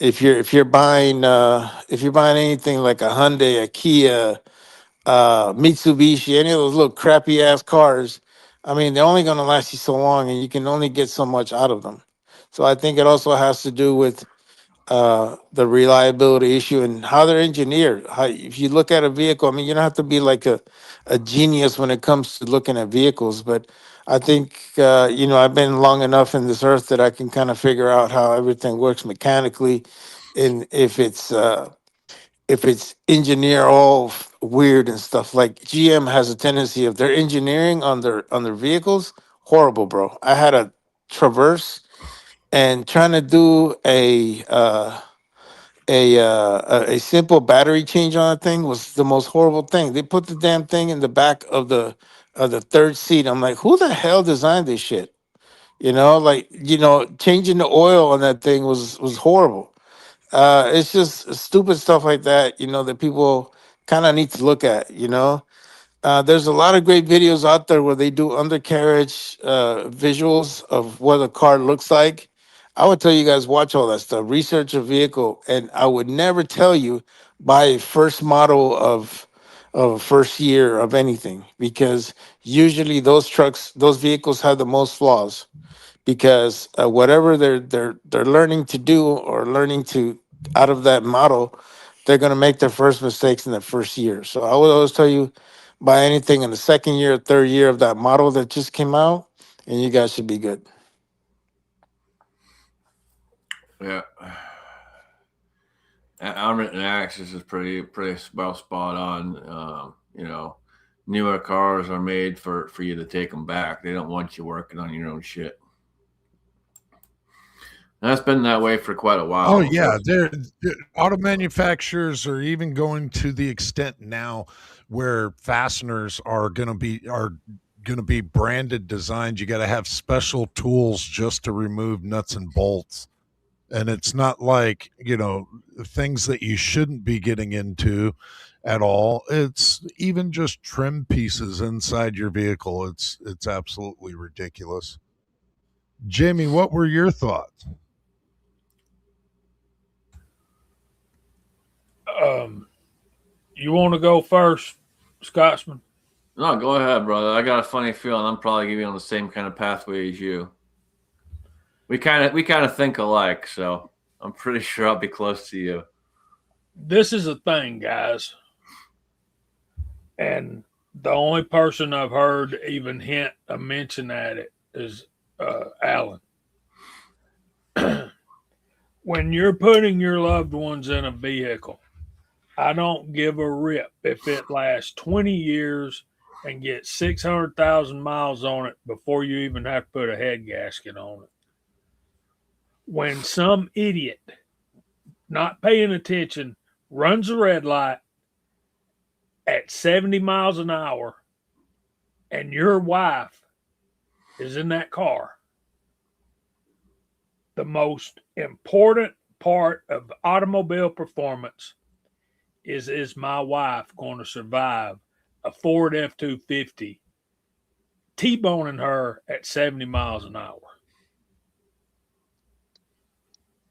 if you're buying anything like a Hyundai, a Kia, Mitsubishi, any of those little crappy ass cars, I mean, they're only going to last you so long, and you can only get so much out of them. So I think it also has to do with the reliability issue and how they're engineered. If you look at a vehicle, I mean, you don't have to be like a genius when it comes to looking at vehicles, but I think, I've been long enough in this earth that I can kind of figure out how everything works mechanically, and if it's engineer all weird and stuff. Like GM has a tendency of their engineering on their vehicles horrible, bro. I had a Traverse, and trying to do a simple battery change on a thing was the most horrible thing. They put the damn thing in the back of the third seat. I'm like, who the hell designed this shit? Like, changing the oil on that thing was horrible. It's just stupid stuff like that, that people kind of need to look at. There's a lot of great videos out there where they do undercarriage visuals of what a car looks like. I would tell you guys watch all that stuff, research a vehicle, and I would never tell you buy first model of first year of anything, because usually those vehicles have the most flaws, because whatever they're learning to do or learning to out of that model, they're going to make their first mistakes in the first year. So I would always tell you, buy anything in the second year, third year of that model that just came out, and you guys should be good. Yeah. Unwritten access is pretty well spot on. Newer cars are made for you to take them back. They don't want you working on your own shit. And that's been that way for quite a while. Oh yeah, auto manufacturers are even going to the extent now where fasteners are going to be branded designs. You got to have special tools just to remove nuts and bolts. And it's not like, things that you shouldn't be getting into at all. It's even just trim pieces inside your vehicle. It's absolutely ridiculous. Jamie, what were your thoughts? You want to go first, Scotsman? No, go ahead, brother. I got a funny feeling I'm probably gonna be on the same kind of pathway as you. We kind of think alike, so I'm pretty sure I'll be close to you. This is a thing, guys. And the only person I've heard even hint a mention at it is Allen. When you're putting your loved ones in a vehicle, I don't give a rip if it lasts 20 years and gets 600,000 miles on it before you even have to put a head gasket on it. When some idiot, not paying attention, runs a red light at 70 miles an hour and your wife is in that car, the most important part of automobile performance is my wife going to survive a Ford F-250 T-boning her at 70 miles an hour?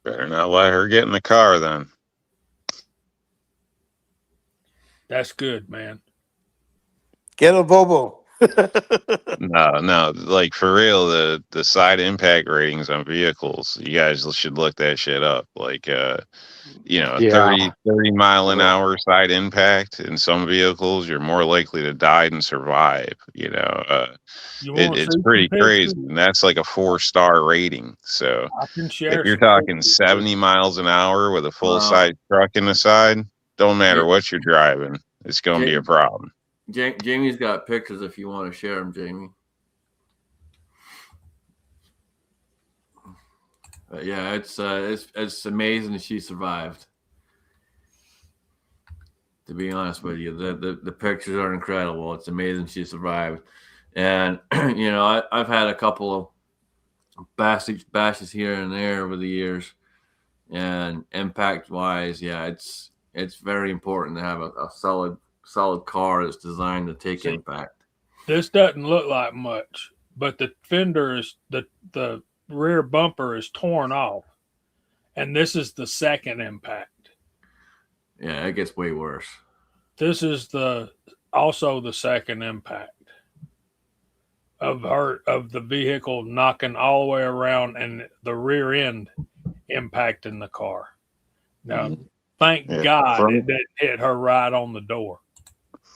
Better not let her get in the car then. That's good, man. Get a Bobo. No, like for real, the side impact ratings on vehicles, you guys should look that shit up. Like, Yeah. 30 mile an hour side impact in some vehicles, you're more likely to die than survive. It's pretty crazy. And that's like a 4-star rating. So I can if share you're some talking pictures. 70 miles an hour with a full size truck in the side, don't matter what you're driving, it's going to be a problem. Jamie's got pictures if you want to share them, Jamie. But yeah, it's amazing she survived. To be honest with you, the pictures are incredible. It's amazing she survived, and I've had a couple of bashes here and there over the years, and impact wise, yeah, it's very important to have a solid car that's designed to take impact. This doesn't look like much, but the fender is the rear bumper is torn off, and this is the second impact. Yeah, it gets way worse. This is also the second impact of the vehicle knocking all the way around and the rear end impacting the car. Now, thank God it didn't hit her right on the door.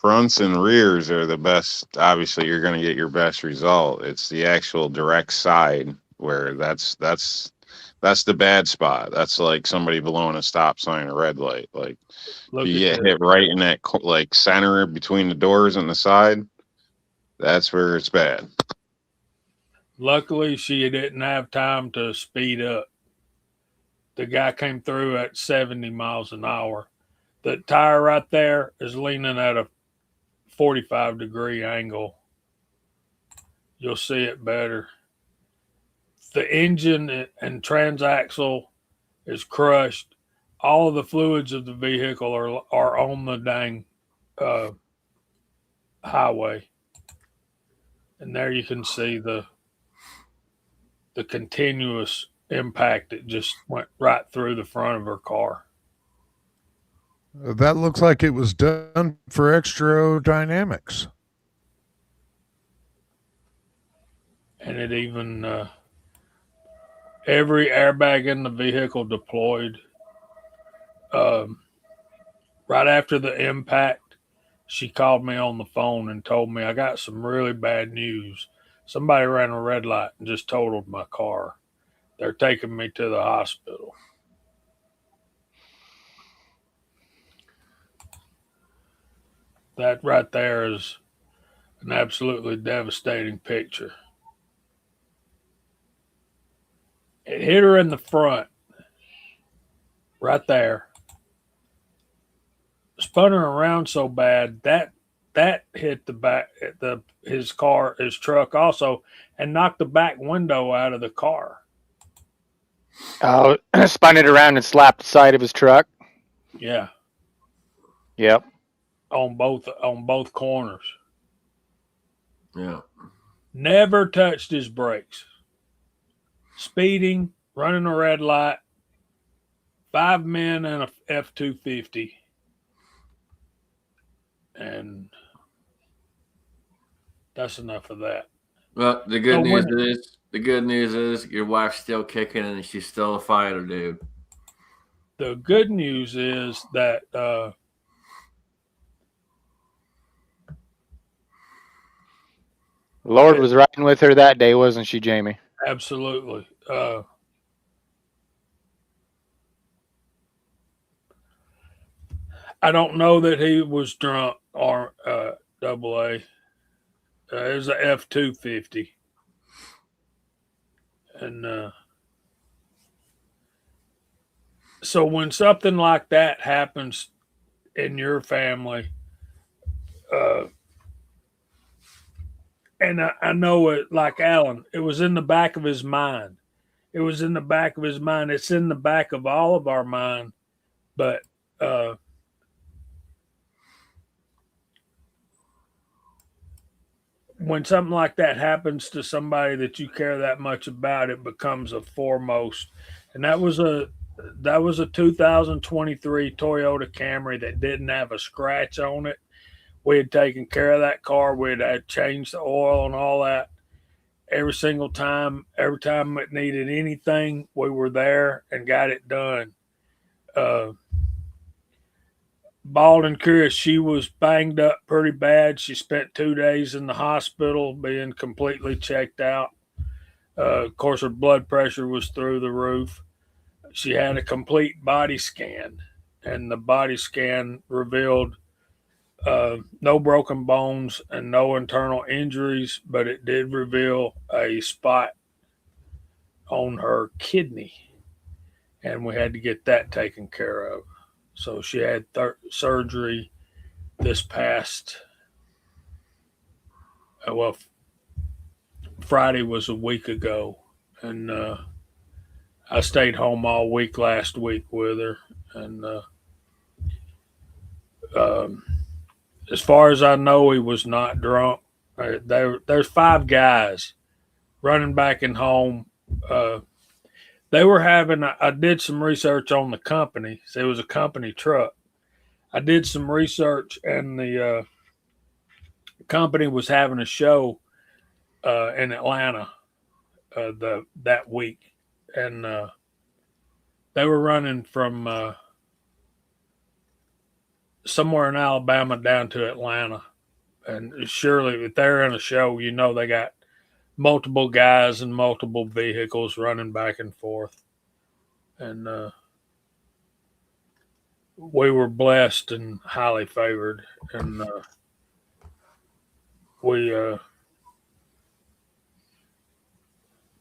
Fronts and rears are the best. Obviously, you're going to get your best result. It's the actual direct side where that's the bad spot. That's like somebody blowing a stop sign or red light. Like if you get hit right in that like center between the doors and the side, that's where it's bad. Luckily, she didn't have time to speed up. The guy came through at 70 miles an hour. The tire right there is leaning at a 45-degree angle. You'll see it better. The engine and transaxle is crushed. All of the fluids of the vehicle are on the dang highway. And there you can see the continuous impact that just went right through the front of her car. That looks like it was done for extra aerodynamics. And it even every airbag in the vehicle deployed. Right after the impact, she called me on the phone and told me I got some really bad news. Somebody ran a red light and just totaled my car. They're taking me to the hospital. That right there is an absolutely devastating picture. It hit her in the front, right there. Spun her around so bad that hit the back his truck also, and knocked the back window out of the car. Oh, spun it around and slapped the side of his truck. Yeah, Yep. on both corners. Yeah. Never touched his brakes. Speeding, running a red light, 5 men in a F-250, and that's enough of that. Well, the good news is your wife's still kicking and she's still a fighter, dude. The good news is that Lord was riding with her that day, wasn't she, Jamie? absolutely. I don't know that he was drunk or double A. It was a F-250, and so when something like that happens in your family, and I know it, like Alan, it was in the back of his mind. It was in the back of his mind. It's in the back of all of our mind, but when something like that happens to somebody that you care that much about, it becomes a foremost. And that was a 2023 Toyota Camry that didn't have a scratch on it. We had taken care of that car. We had changed the oil and all that. Every single time, every time it needed anything, we were there and got it done. Bald and curious, she was banged up pretty bad. She spent 2 days in the hospital being completely checked out. Of course, her blood pressure was through the roof. She had a complete body scan, and the body scan revealed no broken bones and no internal injuries, but it did reveal a spot on her kidney, and we had to get that taken care of. So she had surgery this past, Friday was a week ago, and I stayed home all week last week with her, and um, as far as I know, he was not drunk. There's 5 guys running back and home. They were having. I did some research on the company. So it was a company truck. I did some research, and the company was having a show in Atlanta that week, and they were running from somewhere in Alabama down to Atlanta. And surely, if they're in a show, you know they got multiple guys and multiple vehicles running back and forth. And we were blessed and highly favored. And we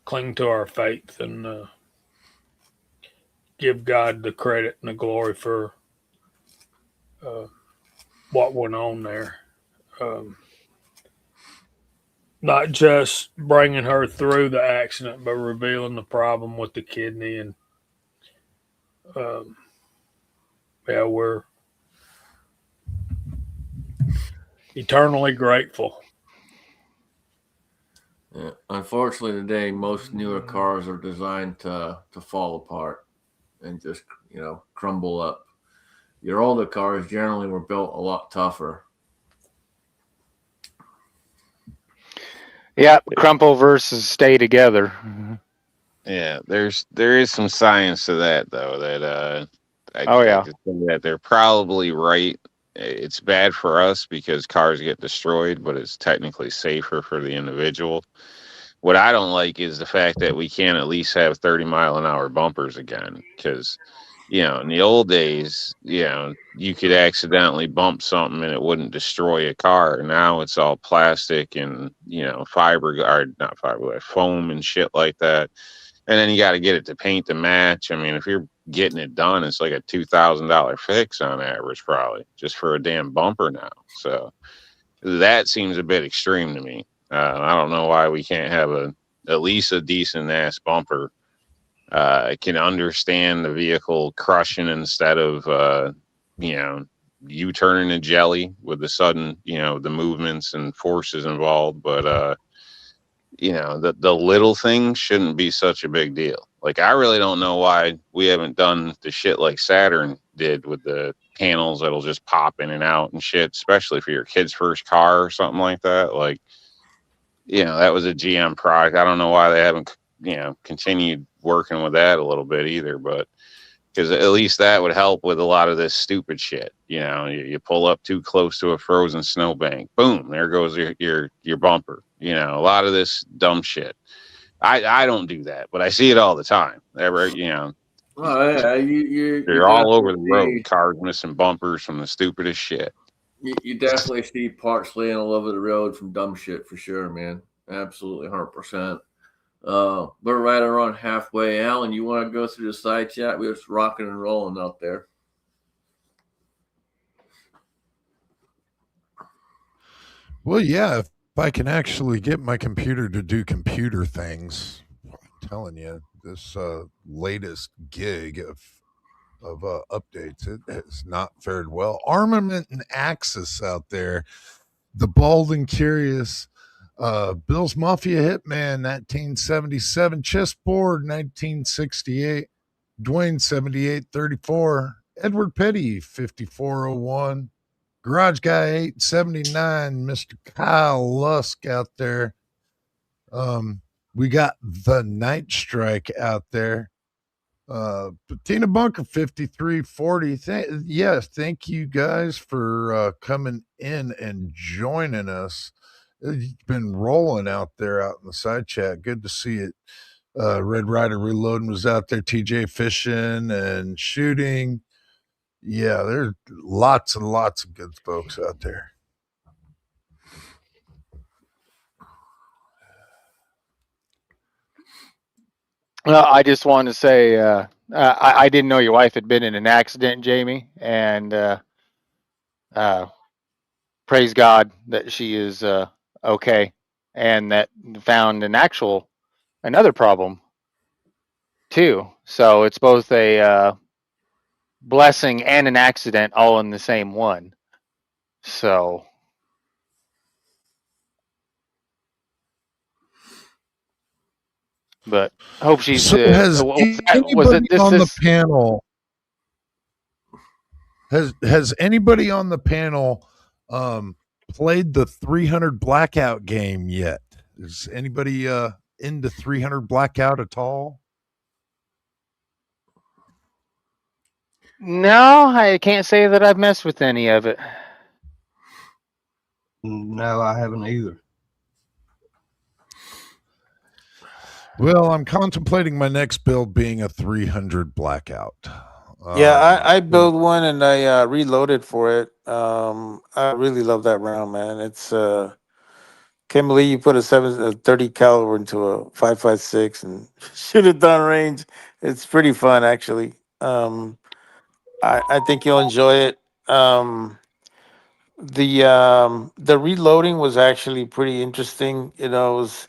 cling to our faith and give God the credit and the glory for what went on there. Not just bringing her through the accident, but revealing the problem with the kidney. And yeah, we're eternally grateful. Yeah. Unfortunately, today most newer cars are designed to fall apart and just crumble up. your older cars generally were built a lot tougher. Yeah, crumple versus stay together. Yeah, there is some science to that though. That Oh I yeah. could say that they're probably right. It's bad for us because cars get destroyed, but it's technically safer for the individual. What I don't like is the fact that we can't at least have 30-mile-an-hour bumpers again. Because, in the old days, you could accidentally bump something and it wouldn't destroy a car. Now it's all plastic and, fiber, or not fiber, foam and shit like that. And then you got to get it to paint to match. I mean, if you're getting it done, it's like a $2,000 fix on average, probably just for a damn bumper now. So that seems a bit extreme to me. I don't know why we can't have at least a decent ass bumper. Can understand the vehicle crushing instead of you know you turning a jelly with the sudden the movements and forces involved. But the little things shouldn't be such a big deal. Like I really don't know why we haven't done the shit like Saturn did with the panels that'll just pop in and out and shit, especially for your kid's first car or something like that. Like, that was a GM product. I don't know why they haven't, continued working with that a little bit either, but because at least that would help with a lot of this stupid shit. You pull up too close to a frozen snowbank, boom, there goes your bumper. A lot of this dumb shit. I don't do that, but I see it all the time. Oh yeah, you They're all over definitely the road. see Cars missing bumpers from the stupidest shit. you definitely see parts laying all over the road from dumb shit for sure, man. Absolutely, 100%. We're right around halfway. Alan, you want to go through the side chat? We're just rocking and rolling out there. Well, yeah, if I can actually get my computer to do computer things, I'm telling you, this latest gig of updates, it has not fared well. Armament and Axis out there, the Bald and Curious, Bill's Mafia Hitman 1977, Chessboard 1968, Dwayne 7834, Edward Petty 5401, Garage Guy 879, Mr. Kyle Lusk out there. We got the Night Strike out there. Patina Bunker 5340. Yes, thank you guys for coming in and joining us. It's been rolling out there out in the side chat. Good to see it. Red Rider Reloading was out there, TJ fishing and shooting. Yeah, there's lots and lots of good folks out there. Well, I just wanted to say I didn't know your wife had been in an accident, Jamie, and uh, praise God that she is okay, and that found another problem too. So it's both a blessing and an accident all in the same one. So but hope she's So has was anybody it this on the is panel has anybody on the panel played the 300 blackout game yet? Is anybody into 300 blackout at all? no, I can't say that I've messed with any of it. No, I haven't either. Well, I'm contemplating my next build being a 300 blackout. Yeah, I built one and I reloaded for it. I really love that round, man. It's can't believe you put a 30 caliber into a 5.56 and shoot it down range. It's pretty fun, actually. I think you'll enjoy it. The reloading was actually pretty interesting. It was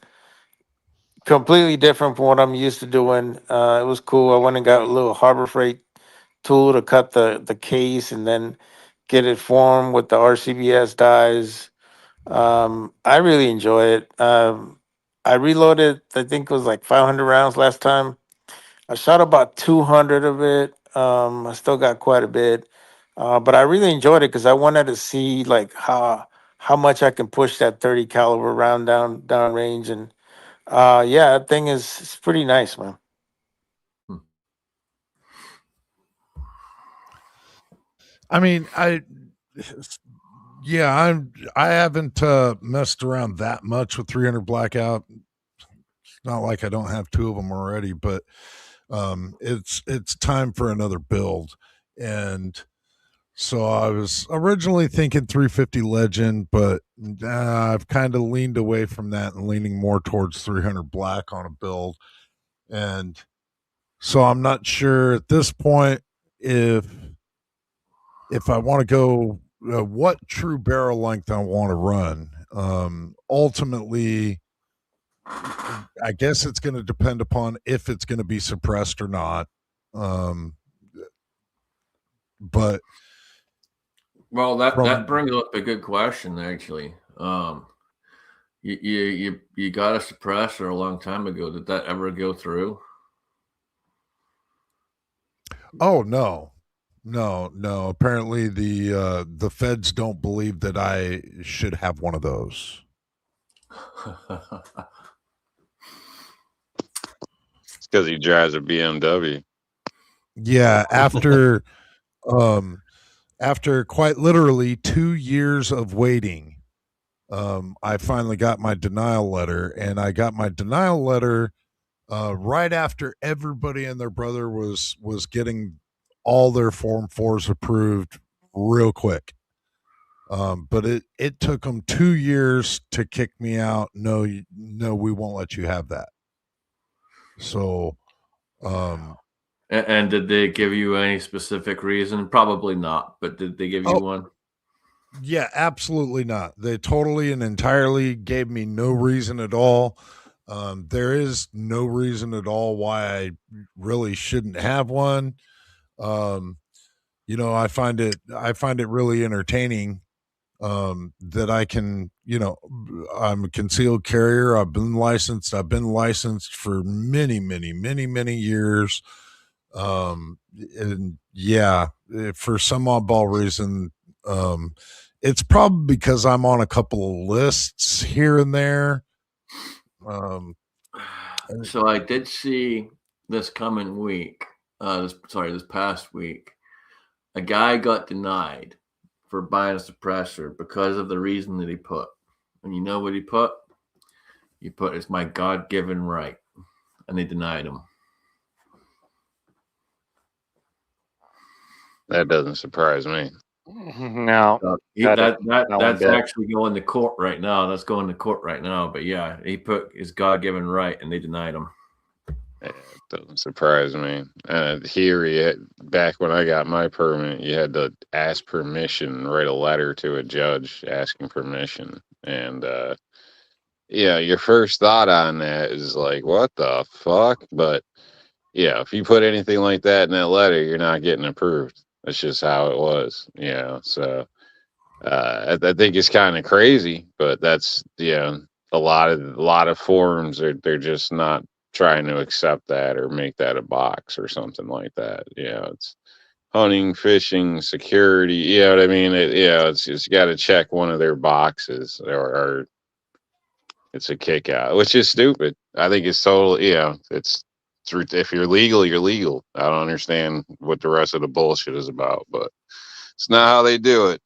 completely different from what I'm used to doing. It was cool. I went and got a little Harbor Freight tool to cut the case and then get it formed with the RCBS dies. I really enjoy it. I reloaded, I think it was like 500 rounds last time. I shot about 200 of it. I still got quite a bit. But I really enjoyed it because I wanted to see like how much I can push that 30 caliber round down range, and yeah, that thing is it's pretty nice, man. I mean, I haven't messed around that much with 300 blackout. It's not like I don't have two of them already, but it's time for another build. And so I was originally thinking 350 Legend, but I've kind of leaned away from that and leaning more towards 300 black on a build. And so I'm not sure at this point if I want to go what true barrel length I want to run. Ultimately, I guess it's going to depend upon if it's going to be suppressed or not. But well, that brings up a good question actually. You got a suppressor a long time ago. Did that ever go through? Oh no. Apparently the feds don't believe that I should have one of those. It's because he drives a BMW. Yeah, after quite literally 2 years of waiting, I finally got my denial letter, and I got my denial letter right after everybody and their brother was getting all their Form 4s approved real quick. But it took them 2 years to kick me out. No, we won't let you have that. So, and did they give you any specific reason? Probably not, but did they give you one? Yeah, absolutely not. They totally and entirely gave me no reason at all. There is no reason at all why I really shouldn't have one. I find it really entertaining that I can, I'm a concealed carrier. I've been licensed for many, many, many, many years. And yeah, for some oddball reason, it's probably because I'm on a couple of lists here and there. So I did see this coming week, this past week, a guy got denied for buying a suppressor because of the reason that he put. And you know what he put? He put, "It's my God-given right," and they denied him. That doesn't surprise me. No, that's actually going to court right now. That's going to court right now. But yeah, he put his God-given right, and they denied him. Yeah, it doesn't surprise me. Here, back when I got my permit, you had to ask permission, write a letter to a judge asking permission, and yeah, your first thought on that is like, what the fuck? But yeah, if you put anything like that in that letter, you're not getting approved. That's just how it was. So I think it's kind of crazy, but that's a lot of forums they're just not trying to accept that or make that a box or something like that. It's hunting, fishing, security. You know what I mean? It's got to check one of their boxes or it's a kick out, which is stupid. I think it's totally, it's if you're legal, you're legal. I don't understand what the rest of the bullshit is about, but it's not how they do it.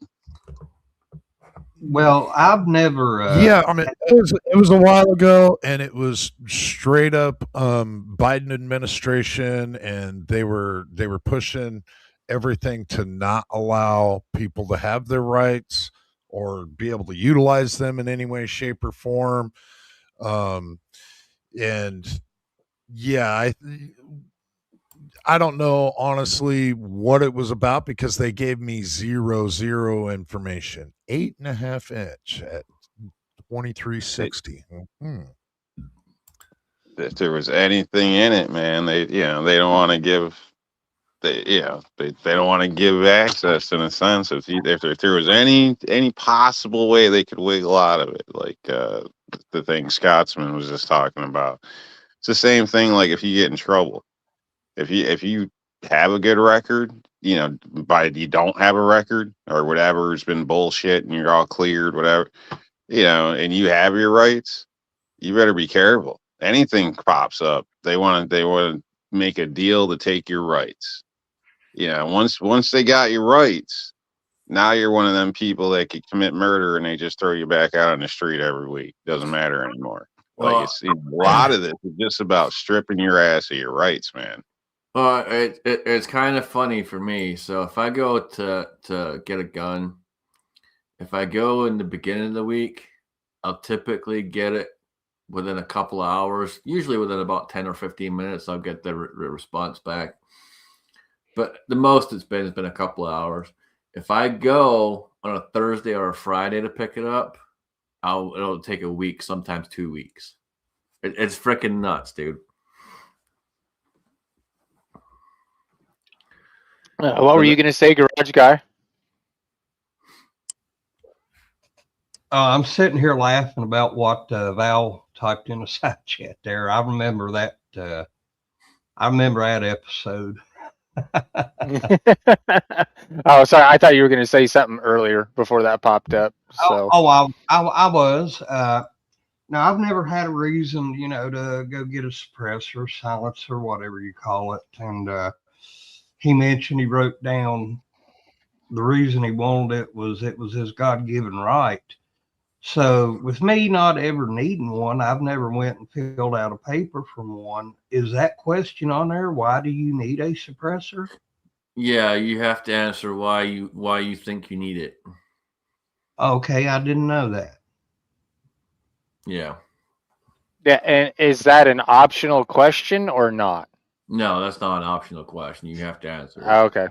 Well, I've never. Yeah, I mean, it was a while ago, and it was straight up Biden administration, and they were pushing everything to not allow people to have their rights or be able to utilize them in any way, shape, or form. And yeah, I don't know honestly what it was about because they gave me zero information. 8.5 inch at 2360. If there was anything in it, man, they don't want to give they don't want to give access in a sense. If there was any possible way they could wiggle out of it, like the thing Scotsman was just talking about, it's the same thing. Like if you get in trouble, if you have a good record, you know, by you don't have a record or whatever's been bullshit and you're all cleared, whatever, you know, and you have your rights, you better be careful. Anything pops up, they want to make a deal to take your rights. You know, once they got your rights, now you're one of them people that could commit murder and they just throw you back out on the street every week. Doesn't matter anymore. Like Well, it's, you know, a lot of this is just about stripping your ass of your rights, man. well, it's kind of funny for me. So if I go to get a gun, if I go in the beginning of the week, I'll typically get it within a couple of hours. Usually within about 10 or 15 minutes, I'll get the response back. But the most it's been a couple of hours. If I go on a Thursday or a Friday to pick it up, it'll take a week, sometimes 2 weeks. It's freaking nuts, dude. What were you going to say, Garage Guy? I'm sitting here laughing about what Val typed in a side chat there. I remember that. I remember that episode. Oh, sorry. I thought you were going to say something earlier before that popped up. So. I was. Now, I've never had a reason, you know, to go get a suppressor, silencer, whatever you call it. And he mentioned he wrote down the reason he wanted it was his God-given right. So with me not ever needing one, I've never went and filled out a paper from one. Is that question on there? Why do you need a suppressor? Yeah, you have to answer why you think you need it. Okay, I didn't know that. Yeah. Yeah, and is that an optional question or not? No, that's not an optional question. You have to answer it. Okay.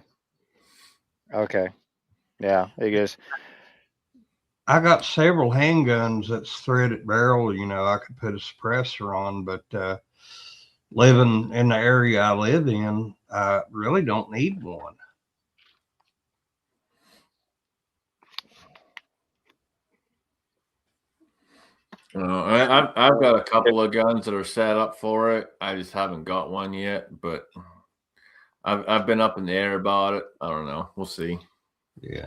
Okay. Yeah, I guess. I got several handguns that's threaded barrel, you know, I could put a suppressor on, but living in the area I live in, I really don't need one. I've got a couple of guns that are set up for it. I just haven't got one yet, but I've been up in the air about it. I don't know. We'll see. Yeah.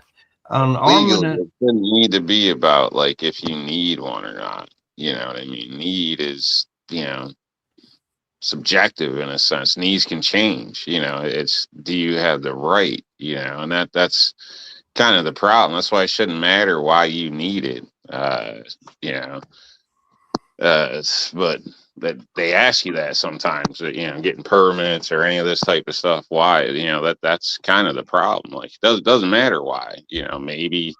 Legally, it shouldn't need to be about like if you need one or not. You know what I mean? Need is, you know, subjective in a sense. Needs can change. You know, it's do you have the right? You know, and that's kind of the problem. That's why it shouldn't matter why you need it. You know, but that they ask you that sometimes. You know, getting permits or any of this type of stuff. Why? You know, that's kind of the problem. Like, it doesn't matter why. You know, maybe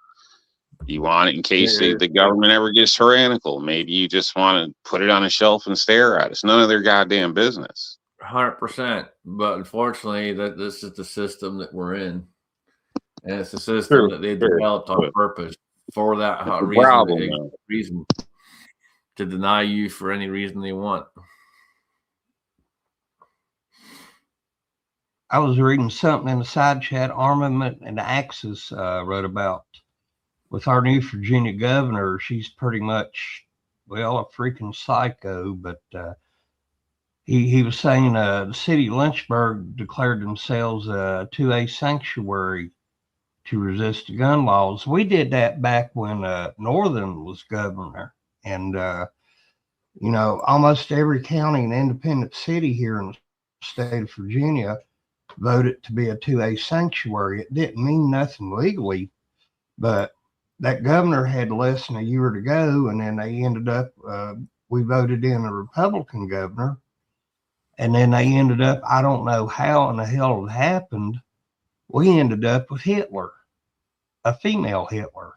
you want it in case the government ever gets tyrannical. Maybe you just want to put it on a shelf and stare at it. It's none of their goddamn business. 100%. But unfortunately, this is the system that we're in, and it's a system that they developed on purpose for that reason to deny you for any reason they want. I was reading something in the side chat Armament and Axis wrote about with our new Virginia governor. She's pretty much, well, a freaking psycho, but he was saying the city of Lynchburg declared themselves a 2A sanctuary to resist the gun laws. We did that back when Northern was governor. And, you know, almost every county and independent city here in the state of Virginia voted to be a 2A sanctuary. It didn't mean nothing legally, but that governor had less than a year to go, and then they ended up, we voted in a Republican governor, and then they ended up, I don't know how in the hell it happened, we ended up with Hitler, a female Hitler.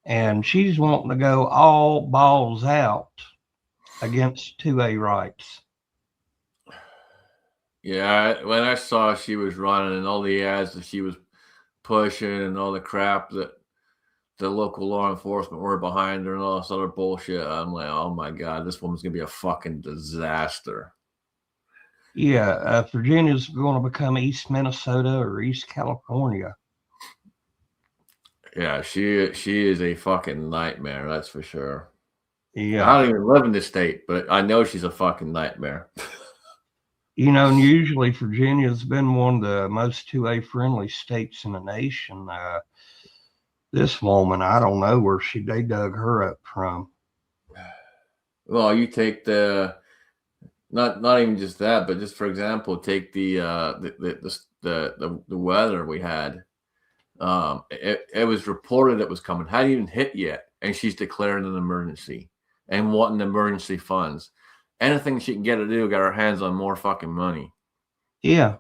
And she's wanting to go all balls out against 2A rights. Yeah, when I saw she was running and all the ads that she was pushing and all the crap that the local law enforcement were behind her and all this other bullshit, I'm like, oh my God, this woman's going to be a fucking disaster. Yeah, Virginia's going to become East Minnesota or East California. Yeah, she is a fucking nightmare, that's for sure. Yeah. I don't even live in this state, but I know she's a fucking nightmare. And usually Virginia's been one of the most 2A friendly states in the nation. This woman, I don't know where they dug her up from. Well, you take not even just that, but just for example, take the weather we had. It was reported it was coming, hadn't even hit yet, and she's declaring an emergency and wanting emergency funds. Anything she can get to do, get her hands on more fucking money. Yeah.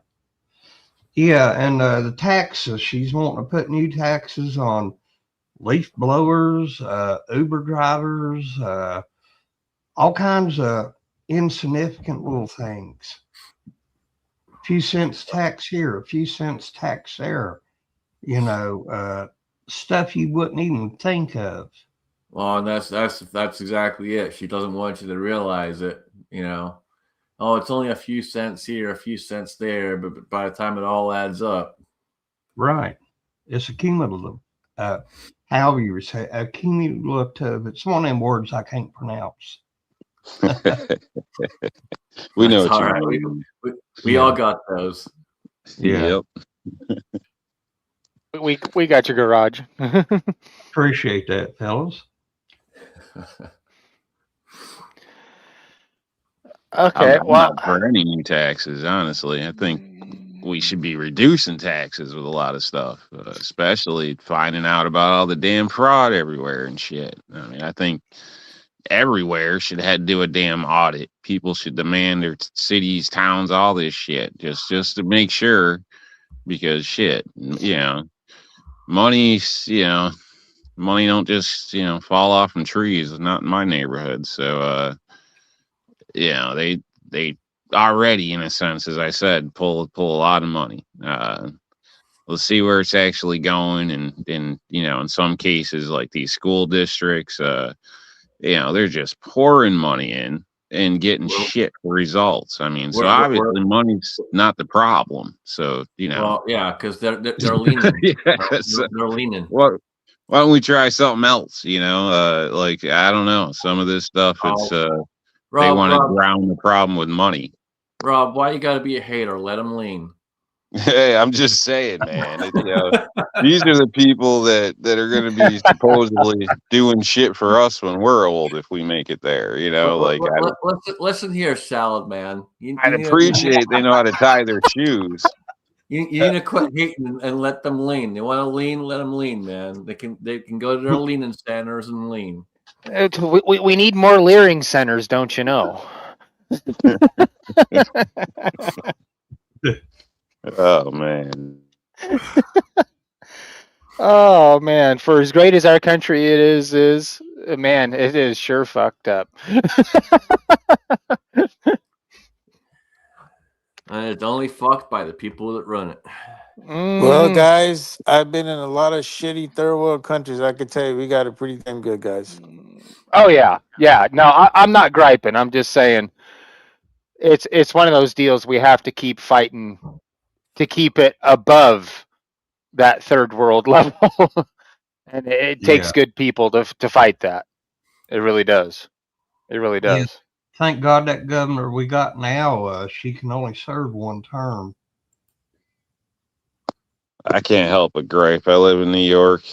Yeah, and the taxes, she's wanting to put new taxes on leaf blowers, Uber drivers, all kinds of insignificant little things. A few cents tax here, a few cents tax there, stuff you wouldn't even think of. Well, and that's exactly it. She doesn't want you to realize it, Oh, it's only a few cents here, a few cents there, but by the time it all adds up. Right. It's a cumulative. However you say a cumulative. It's one of them words I can't pronounce. We know That's what you all right. mean. We all got those. Yeah. We got your garage. Appreciate that, fellas. Okay, I'm not for any new taxes, honestly. I think we should be reducing taxes with a lot of stuff, especially finding out about all the damn fraud everywhere and shit. I mean, I think everywhere should have to do a damn audit. People should demand their cities, towns, all this shit, just to make sure, because shit, money, money don't just fall off from trees. Not in my neighborhood, so they already, in a sense, as I said, pull a lot of money. Let's see where it's actually going, and in some cases, like these school districts, they're just pouring money in and getting shit for results. I mean, so obviously money's not the problem. So well, yeah, because they're leaning. Yes. They're leaning. Why don't we try something else? Like, I don't know, some of this stuff. It's they want to drown the problem with money. Rob, why you got to be a hater? Let them lean. Hey, I'm just saying, man. These are the people that are going to be supposedly doing shit for us when we're old, if we make it there. Listen here, salad man. I'd appreciate they know how to tie their shoes. You need to quit hating and let them lean. They want to lean, let them lean, man. They can go to their leaning centers and lean. We need more leering centers, don't you know? Oh man. Oh man, for as great as our country it is man, it is sure fucked up. And it's only fucked by the people that run it. Well, guys, I've been in a lot of shitty third world countries. I could tell you, we got it pretty damn good, guys. Oh yeah. No, I'm not griping. I'm just saying it's one of those deals we have to keep fighting to keep it above that third world level. And it takes good people to fight that. It really does. It really does. Yeah. Thank God that governor we got now, she can only serve one term. I can't help but gripe. I live in New York.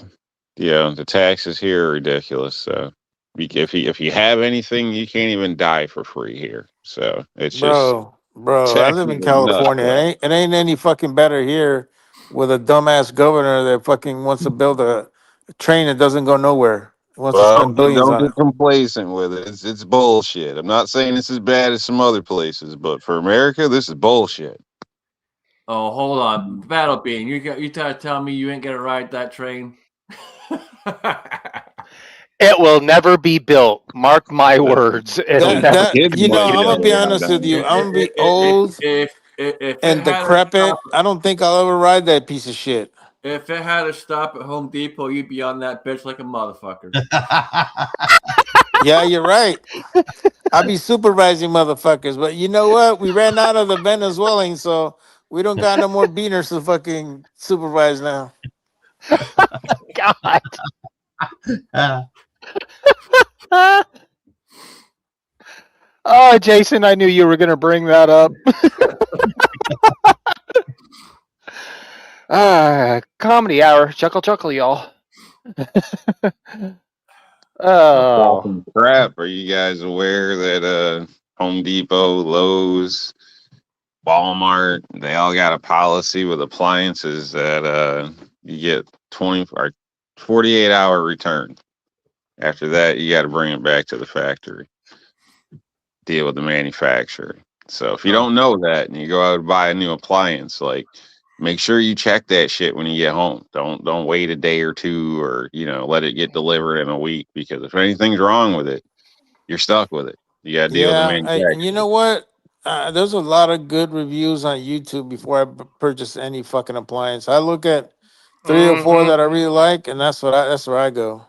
The taxes here are ridiculous. So if you have anything, you can't even die for free here. So it's bro, I live in California. It ain't any fucking better here with a dumbass governor that fucking wants to build a train that doesn't go nowhere. Wants to spend billions don't on get it. complacent with it. It's bullshit. I'm not saying it's as bad as some other places, but for America, this is bullshit. Oh, hold on, Battle Bean. You try to tell me you ain't gonna ride that train? It will never be built. Mark my words. I'm gonna be honest with you. I'm gonna be old and decrepit. I don't think I'll ever ride that piece of shit. If it had a stop at Home Depot, you'd be on that bitch like a motherfucker. Yeah, you're right. I'll be supervising motherfuckers, but you know what? We ran out of the Venezuelans, so we don't got no more beaners to fucking supervise now. God. Oh, Jason, I knew you were going to bring that up. Comedy hour. Chuckle, chuckle, y'all. Oh. Talking crap. Are you guys aware that Home Depot, Lowe's, Walmart, they all got a policy with appliances that you get 20 or 48-hour return. After that, you got to bring it back to the factory. Deal with the manufacturer. So if you don't know that and you go out and buy a new appliance, like make sure you check that shit when you get home. Don't wait a day or two, or let it get delivered in a week, because if anything's wrong with it, you're stuck with it. You got to deal with the Yeah, and you manufacturer. know what? There's a lot of good reviews on YouTube before I purchase any fucking appliance. I look at 3 or 4 that I really like, and that's where I go.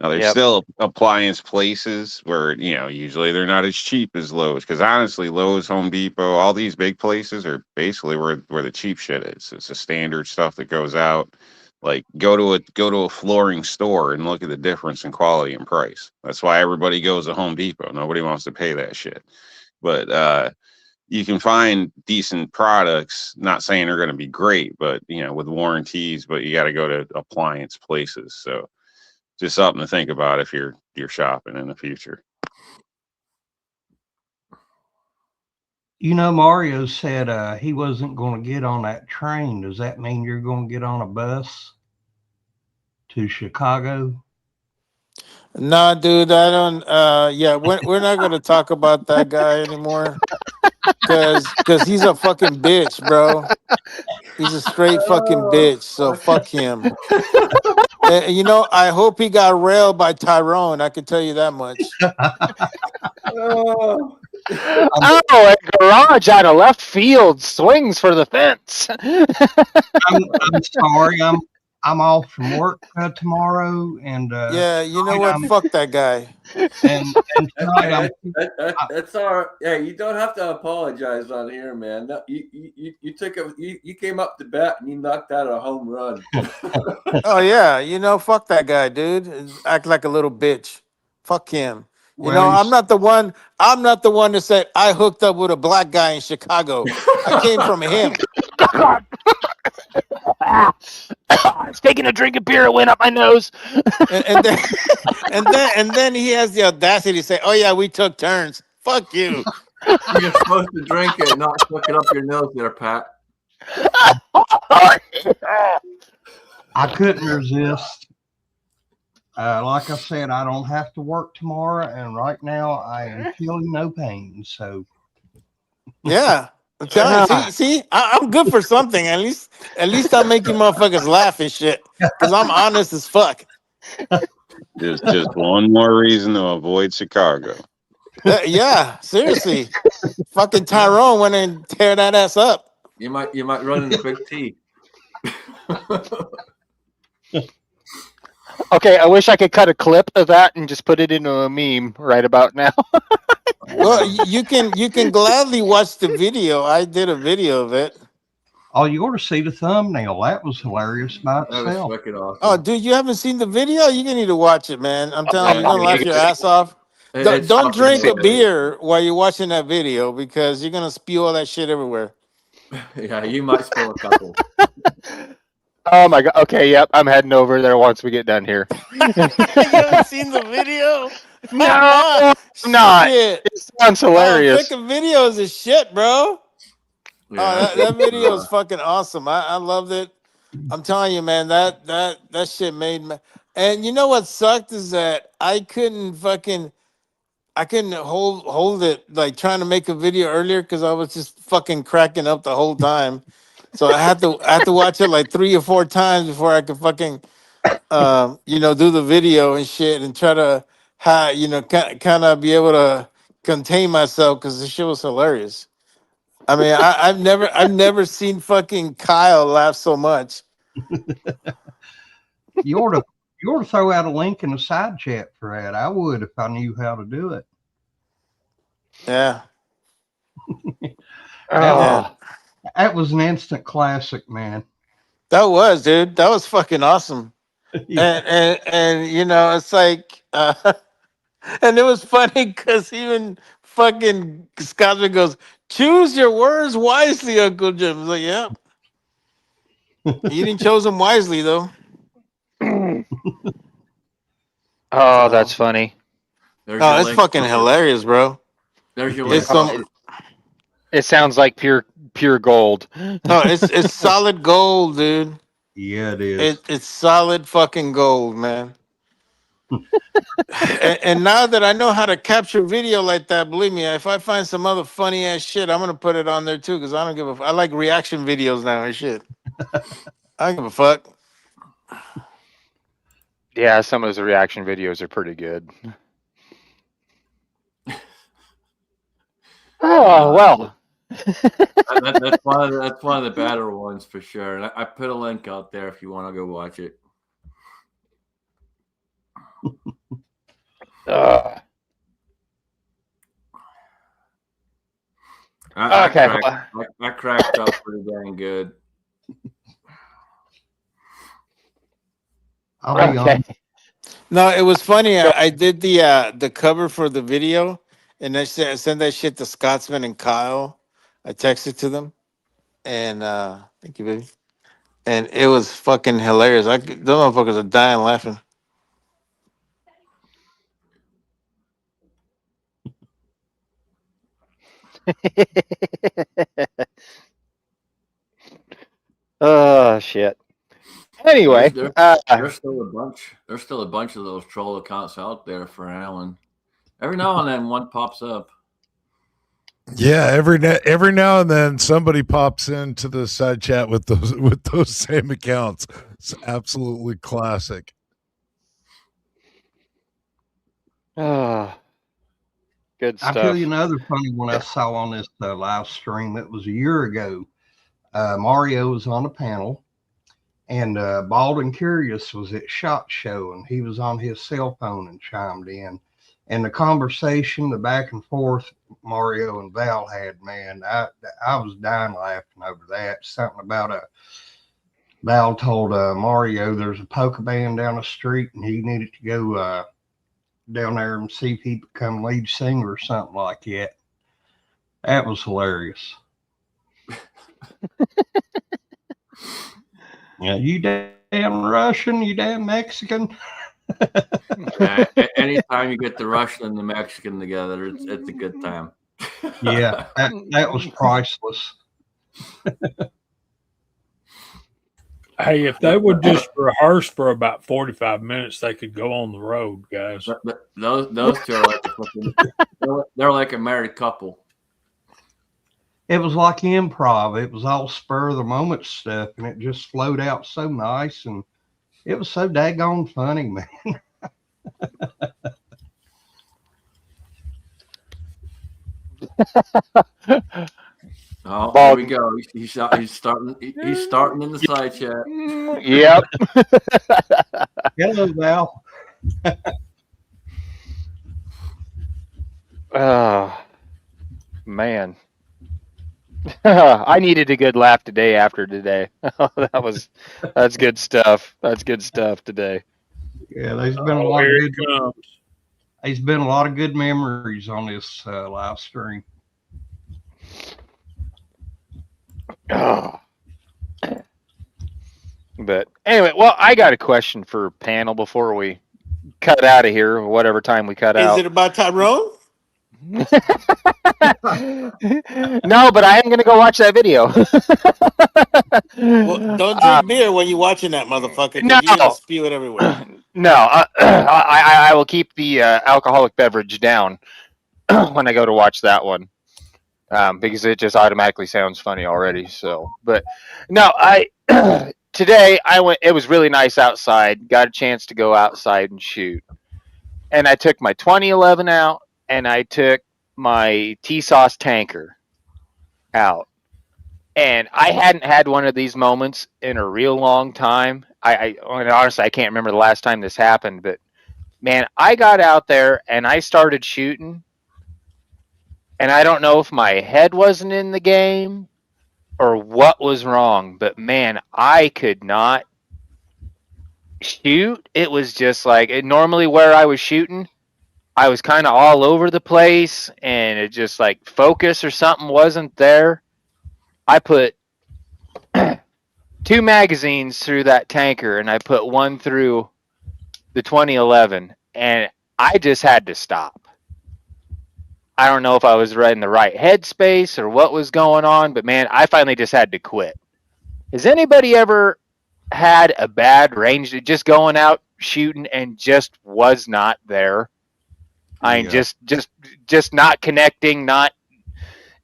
Now, there's Yep. still appliance places where, usually they're not as cheap as Lowe's. Because honestly, Lowe's, Home Depot, all these big places are basically where the cheap shit is. It's the standard stuff that goes out. Like go to a flooring store and look at the difference in quality and price. That's why everybody goes to Home Depot. Nobody wants to pay that shit. But you can find decent products. Not saying they're going to be great, but with warranties. But you got to go to appliance places. So just something to think about if you're shopping in the future. Mario said he wasn't going to get on that train. Does that mean you're going to get on a bus to Chicago? Nah, dude, I don't. Yeah, we're not gonna talk about that guy anymore, cause he's a fucking bitch, bro. He's a straight fucking bitch. So fuck him. I hope he got railed by Tyrone. I can tell you that much. Oh. Oh, a garage out of left field swings for the fence. I'm sorry. I'm off from work tomorrow, and Yeah, you know what? I'm- Fuck that guy. and tonight That's all right. Yeah, you don't have to apologize on here, man. No, you took you came up to bat and you knocked out a home run. Oh yeah, fuck that guy, dude. Act like a little bitch. Fuck him. well, I'm not the one. I'm not the one that said I hooked up with a black guy in Chicago. I came from him. I was taking a drink of beer. It went up my nose. And then and then he has the audacity to say, "Oh yeah, we took turns." Fuck you. You're supposed to drink it, not suck it up your nose, there, Pat. I couldn't resist. Like I said, I don't have to work tomorrow, and right now I am feeling no pain. So Yeah. I'm telling you, see, I'm good for something. At least I'll make you motherfuckers laugh and shit. Because I'm honest as fuck. Just one more reason to avoid Chicago. Yeah, seriously. Fucking Tyrone went and tear that ass up. You might run into Big T. Okay, I wish I could cut a clip of that and just put it into a meme right about now. Well, you can gladly watch the video. I did a video of it. oh, you ought to see the thumbnail. That was hilarious by That was itself. fucking awesome. Oh, dude, you haven't seen the video? You're gonna need to watch it, man. I'm telling you, you're gonna Yeah. laugh your ass off. It's Don't fucking drink a hilarious. beer while you're watching that video because you're gonna spew all that shit everywhere. Yeah, you might spill a couple. Oh my god. Okay, yep. I'm heading over there once we get done here. You haven't seen the video? No, I'm not. Shit. It sounds hilarious. Fucking videos is shit, bro. Yeah. That video is fucking awesome. I loved it. I'm telling you, man, that shit made me. And you know what sucked is that I couldn't hold it, like trying to make a video earlier because I was just fucking cracking up the whole time. So I had to watch it like 3 or 4 times before I could fucking do the video and shit and try to kind of be able to contain myself because the shit was hilarious. I mean, I've never seen fucking Kyle laugh so much. You ought to throw out a link in the side chat for that. I would if I knew how to do it. Yeah. Oh. That was an instant classic, man. That was, dude. That was fucking awesome. Yeah. And it's like And it was funny because even fucking Scotsman goes, "Choose your words wisely, Uncle Jim." I was like, "Yeah, you didn't chose them wisely though." Oh, that's So funny. there's your Oh, it's link. fucking hilarious, bro. There's your link. It's Oh, some. it sounds like pure gold. Oh, it's solid gold, dude. Yeah, it is. It's solid fucking gold, man. And now that I know how to capture video like that, believe me, if I find some other funny ass shit, I'm gonna put it on there too. Cause I don't give a. I like reaction videos now and shit. I don't give a fuck. Yeah, some of those reaction videos are pretty good. Oh Uh, well. that's one of the better ones for sure. And I put a link out there if you want to go watch it. Uh, I okay. cracked. I cracked up pretty dang good. I'll be Okay. on. No, it was funny. I did the cover for the video, and I sent that shit to Scotsman and Kyle. I texted to them, and thank you, baby. And it was fucking hilarious. Those motherfuckers are dying laughing. Oh shit. There's Anyway, there's there's still a bunch. There's still a bunch of those troll accounts out there for Allen. Every now and then one pops up. Yeah, every now and then somebody pops into the side chat with those same accounts. It's absolutely classic. oh, good I'll tell you stuff. another funny one I saw on this live stream. It was a year ago. Mario was on a panel, and Bald and Curious was at SHOT Show, and he was on his cell phone and chimed in. And the conversation, the back and forth Mario and Val had, man, I was dying laughing over that. Something about Val told Mario there's a polka band down the street, and he needed to go down there and see if he'd become lead singer or something like that. That was hilarious. Yeah, you damn Russian, you damn Mexican. Anytime you get the Russian and the Mexican together, it's a good time. Yeah, that was priceless. Hey, if they would just rehearse for about 45 minutes, they could go on the road, guys. Those two are like they're like a married couple. It was like improv. It was all spur of the moment stuff, and it just flowed out so nice, and it was so daggone funny, man. Oh, here Bald. we go. He's starting. He's starting in the side chat. Yep. Hello, Val. Oh man. I needed a good laugh today after today. That's good stuff. That's good stuff today. Yeah, there's been a Oh, lot of here good. it comes. There's been a lot of good memories on this live stream. Oh. But anyway, well, I got a question for panel before we cut out of here, whatever time we cut Is out. it about Tyrone? No, but I am going to go watch that video. Well, don't drink beer when you're watching that motherfucker, because No. you're gonna spew it everywhere. No, I will keep the alcoholic beverage down when I go to watch that one, because it just automatically sounds funny already. So, but no, today I went. It was really nice outside. Got a chance to go outside and shoot, and I took my 2011 out, and I took my T-Sauce tanker out. And I hadn't had one of these moments in a real long time. Honestly, I can't remember the last time this happened, but man, I got out there and I started shooting. And I don't know if my head wasn't in the game or what was wrong, but man, I could not shoot. It was just like normally where I was shooting, I was kind of all over the place, and it just like focus or something wasn't there. I put 2 magazines through that tanker, and I put one through the 2011, and I just had to stop. I don't know if I was in the right headspace or what was going on, but man, I finally just had to quit. Has anybody ever had a bad range, just going out shooting and just was not there? I mean, Yeah. just not connecting, not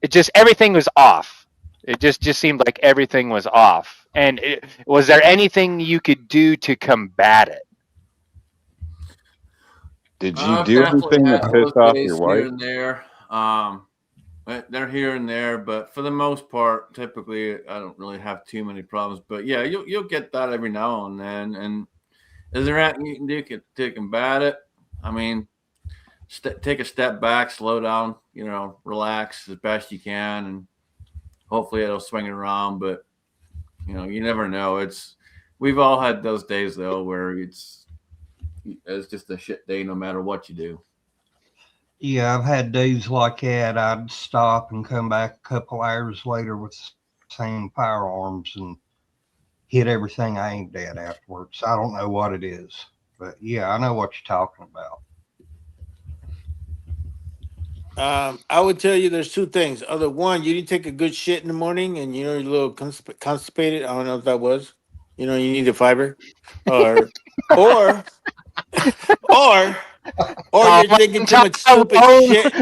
it just everything was off. It just seemed like everything was off. And was there anything you could do to combat it? Did you I've do definitely anything to had piss those off days your here wife? and there. They're here and there, but for the most part, typically I don't really have too many problems. But yeah, you'll get that every now and then. And is there anything you can do to combat it? I mean, take a step back, slow down, relax as best you can, and hopefully it'll swing it around. But you never know. We've all had those days though where it's just a shit day no matter what you do. Yeah, I've had days like that. I'd stop and come back a couple hours later with the same firearms and hit everything I aimed at afterwards. I don't know what it is, but yeah, I know what you're talking about. I would tell you there's two things. Other one, you didn't take a good shit in the morning, and you're a little constipated. I don't know if that was. You need the fiber, or or or you're thinking too much stupid shit.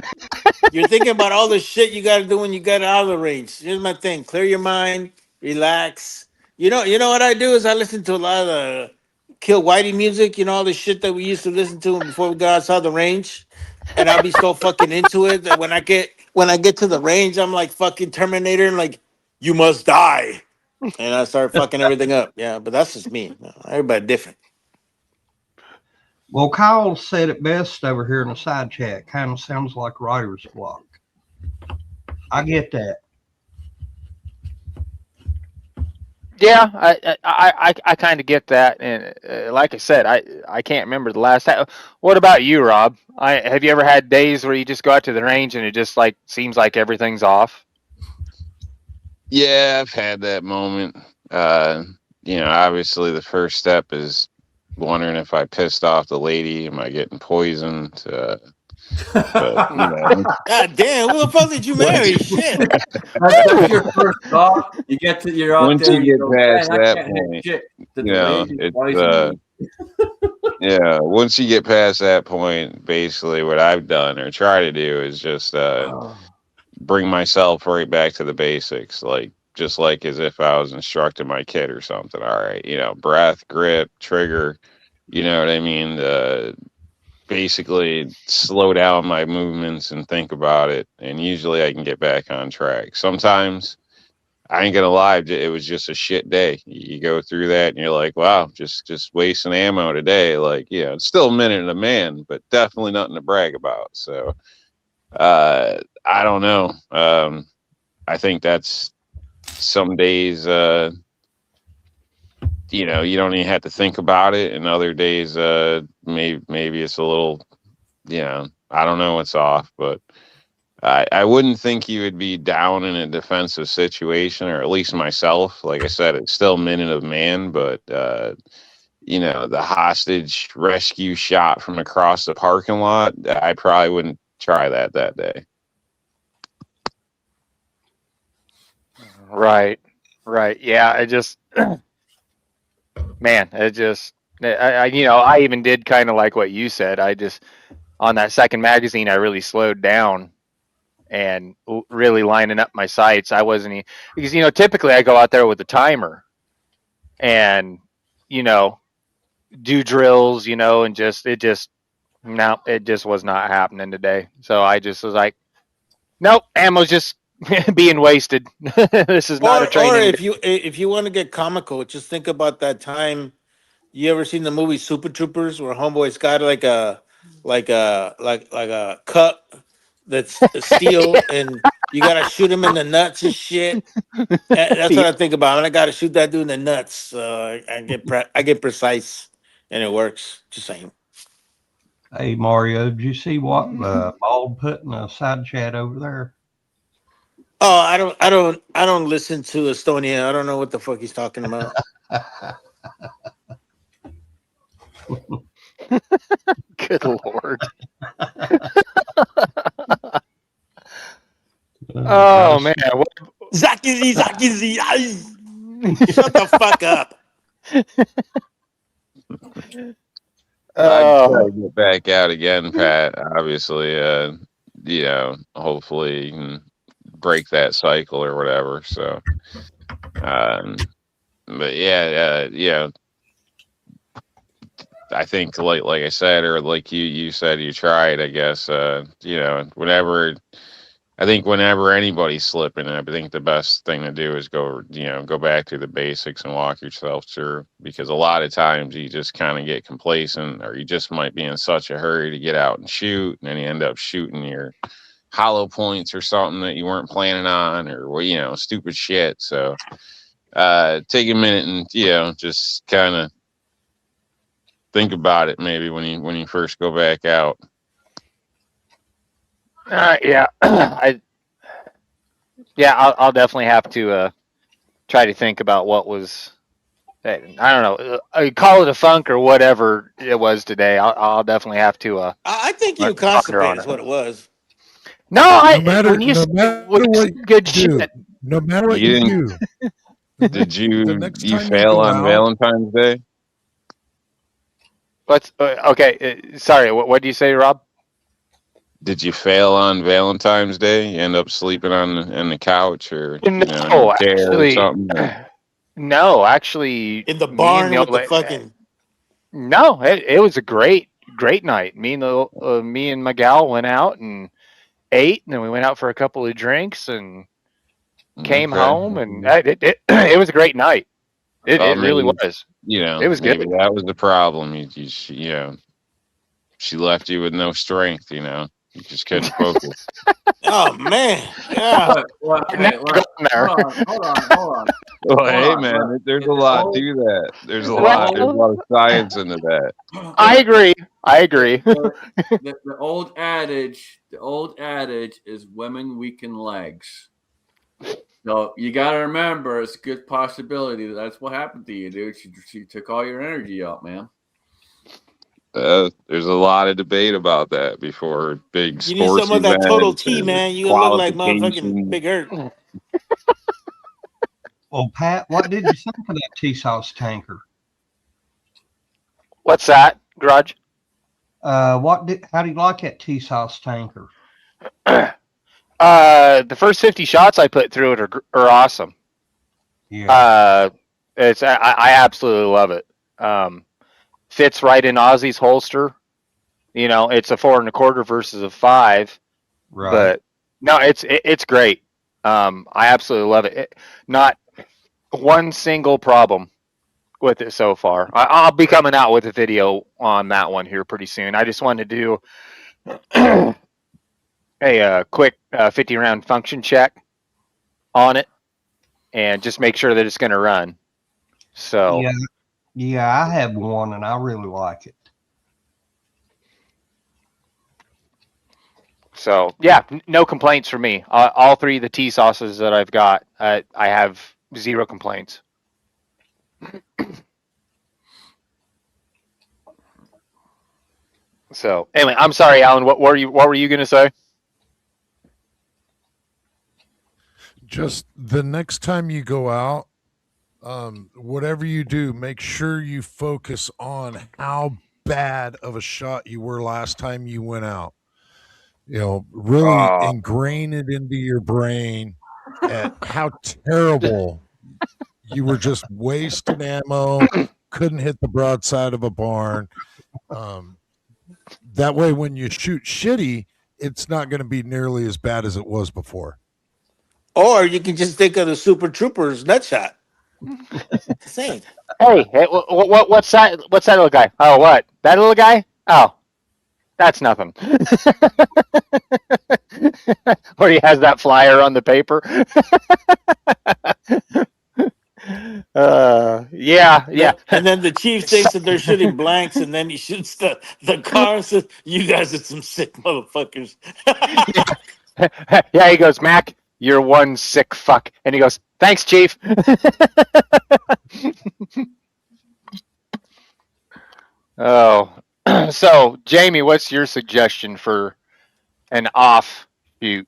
You're thinking about all the shit you got to do when you get out of the range. Here's my thing: clear your mind, relax. You know what I do is I listen to a lot of the Kill Whitey music. All the shit that we used to listen to before we got outside the range, and I'll be so fucking into it that when I get to the range, I'm like fucking Terminator, and like, you must die, and I start fucking everything up. Yeah, but that's just me. Everybody different. Well, Kyle said it best over here in the side chat. Kind of sounds like writer's block. I get that. Yeah, I kind of get that, and like I said, I can't remember the last time. What about you, Rob? Have you ever had days where you just go out to the range and it just like seems like everything's off? Yeah, I've had that moment. Obviously the first step is wondering if I pissed off the lady. Am I getting poisoned? But God damn, who the fuck did you marry? Shit. That's your first thought. You're out once there you and you get go, past dang, I that can't hit point, shit. Did the lady it's poison me? yeah. Once you get past that point, basically what I've done or try to do is just bring myself right back to the basics, like just like as if I was instructing my kid or something. All right, breath, grip, trigger. You know what I mean? Basically slow down my movements and think about it, and usually I can get back on track. Sometimes I ain't gonna lie, it was just a shit day. You go through that and you're like, wow, just wasting ammo today. Like, it's still a minute and a man, but definitely nothing to brag about. So I don't know. I think that's some days you don't even have to think about it, and other days maybe it's a little, I don't know what's off, but I wouldn't think you would be down in a defensive situation, or at least myself. Like I said, it's still minute of man, but the hostage rescue shot from across the parking lot, I probably wouldn't try that day. Right, right. Yeah, man, I even did kind of like what you said. I just on that second magazine, I really slowed down and really lining up my sights. I wasn't because typically I go out there with a timer and you know do drills, and no, it just was not happening today. So I just was like, nope, ammo's just being wasted. This is not a Or training. if you want to get comical, just think about that time. You ever seen the movie Super Troopers, where homeboy's got like a cup that's steel, and you gotta shoot him in the nuts and shit. That's what I think about. When I gotta shoot that dude in the nuts, I get precise, and it works. Just saying. Hey Mario, did you see what Bald put in a side chat over there? Oh, I don't listen to Estonia. I don't know what the fuck he's talking about. Good Lord. Oh, man. Zakizi, shut the fuck up. I'd try Oh, to get back out again, Pat. Obviously, hopefully you can break that cycle or whatever. So, but yeah, I think like I said, or like you said, you tried. I guess whenever anybody's slipping, I think the best thing to do is go back to the basics and walk yourself through. Because a lot of times you just kind of get complacent, or you just might be in such a hurry to get out and shoot, and then you end up shooting your hollow points or something that you weren't planning on, or stupid shit. So take a minute and just kind of think about it maybe when you first go back out. yeah. I'll definitely have to try to think about what was. I don't know. Call it a funk or whatever it was today. I'll definitely have to. I think you were ponder on constipated is it. what it was. No, No matter when you what say you good do, shit. no matter what You you didn't? do, the Did the you next you time you fail go on out, Valentine's Day? What's okay? Sorry. What do you say, Rob? Did you fail on Valentine's Day? You end up sleeping on the couch or in No, your chair or actually, something? Or- no, actually, In the me and barn the with old the fucking. no, it was a great night. Me and my gal went out and ate, and then we went out for a couple of drinks and came Okay. home, and it was a great night. Well, It really maybe was. It was maybe good. that was the problem. She left you with no strength. You just couldn't focus. Oh man, yeah. Never Look, going there. hold on. Well, Hold hey, on. man, Look, there's in a the lot old, to that. There's a in the lot. There's a old, lot of science into that. I look, agree. I agree. the old adage is women weaken legs. So you got to remember, it's a good possibility that's what happened to you, dude. She took all your energy out, man. There's a lot of debate about that before big You need sports some of that total events T, and man. You look like motherfucking qualifications. Big Hurt. Well, Pat, what did you think of that T-sauce tanker? What's that, Garage? How do you like that T-sauce tanker? The first 50 shots I put through it are awesome. Yeah. I absolutely love it. Fits right in Ozzy's holster. It's a 4 1/4 versus a 5. Right. But no, it's great. I absolutely love it. Not one single problem with it so far. I'll be coming out with a video on that one here pretty soon. I just wanted to do a quick 50 round function check on it and just make sure that it's going to run. So Yeah, I have one and I really like it. So yeah, no complaints for me. All three of the tea sauces that I've got, I have zero complaints. So anyway, I'm sorry, Alan. What were you going to say? just the next time you go out, whatever you do, make sure you focus on how bad of a shot you were last time you went out. Really ingrain it into your brain at how terrible you were, just wasting ammo, couldn't hit the broadside of a barn. That way, when you shoot shitty, it's not going to be nearly as bad as it was before. Or you can just think of the Super Troopers nutshot. Same. Hey, what's that? What's that little guy? Oh, what? That little guy? Oh, that's nothing. Where he has that flyer on the paper. Yeah. And then the chief thinks that they're shooting blanks, and then he shoots the car and says, "You guys are some sick motherfuckers." Yeah, he goes, Mac, you're one sick fuck. And he goes, thanks, Chief. Oh, so Jamie, what's your suggestion for an off shoot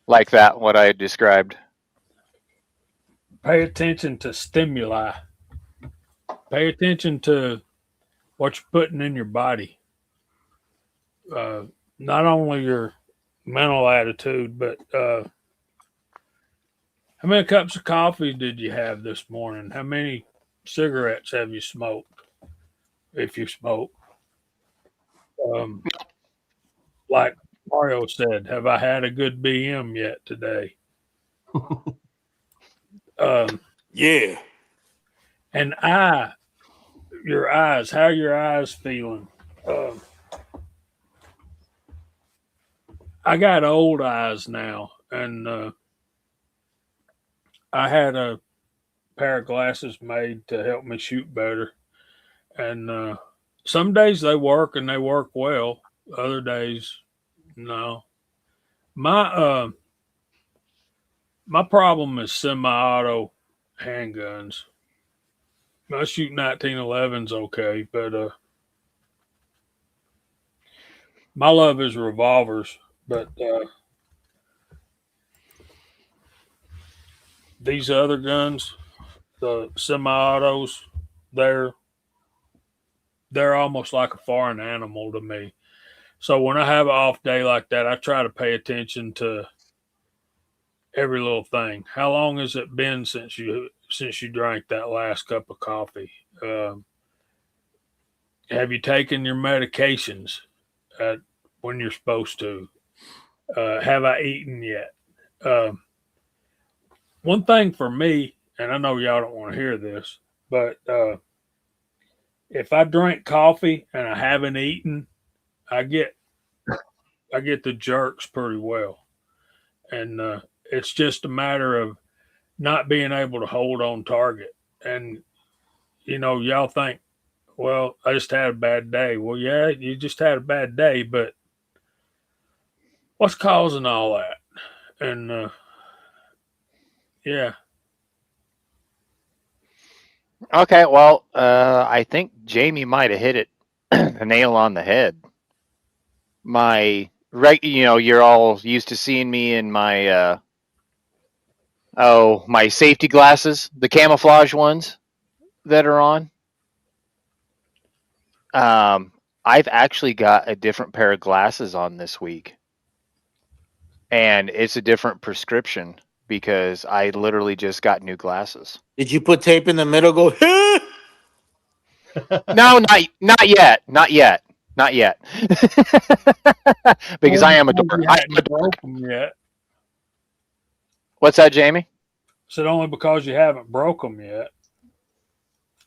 like that? What I described. Pay attention to stimuli. Pay attention to what you're putting in your body. Not only your mental attitude, but how many cups of coffee did you have this morning? How many cigarettes have you smoked? If you smoke, um, like Mario said, have I had a good BM yet today? Yeah. And your eyes, how are your eyes feeling? I got old eyes now, and I had a pair of glasses made to help me shoot better. And some days they work and they work well. Other days, no. My my problem is semi-auto handguns. I shoot 1911s okay, but my love is revolvers. But these other guns, the semi-autos, they're they're almost like a foreign animal to me. So when I have an off day like that, I try to pay attention to every little thing. How long has it been since you drank that last cup of coffee? Have you taken your medications when you're supposed to? Have I eaten yet? One thing for me, and I know y'all don't want to hear this, but if I drink coffee and I haven't eaten, I get the jerks pretty well, and it's just a matter of not being able to hold on target. And y'all think, well, I just had a bad day. Well, yeah, you just had a bad day, but what's causing all that? And yeah, Okay, well, I think Jamie might have hit it the nail on the head. You're all used to seeing me in my my safety glasses, the camouflage ones that are on. I've actually got a different pair of glasses on this week, and it's a different prescription because I literally just got new glasses. Did you put tape in the middle? Go. No, not yet, not yet, not yet. Because I am a dork. I am a dork. Yet. What's that, Jamie? Said only because you haven't broke them yet.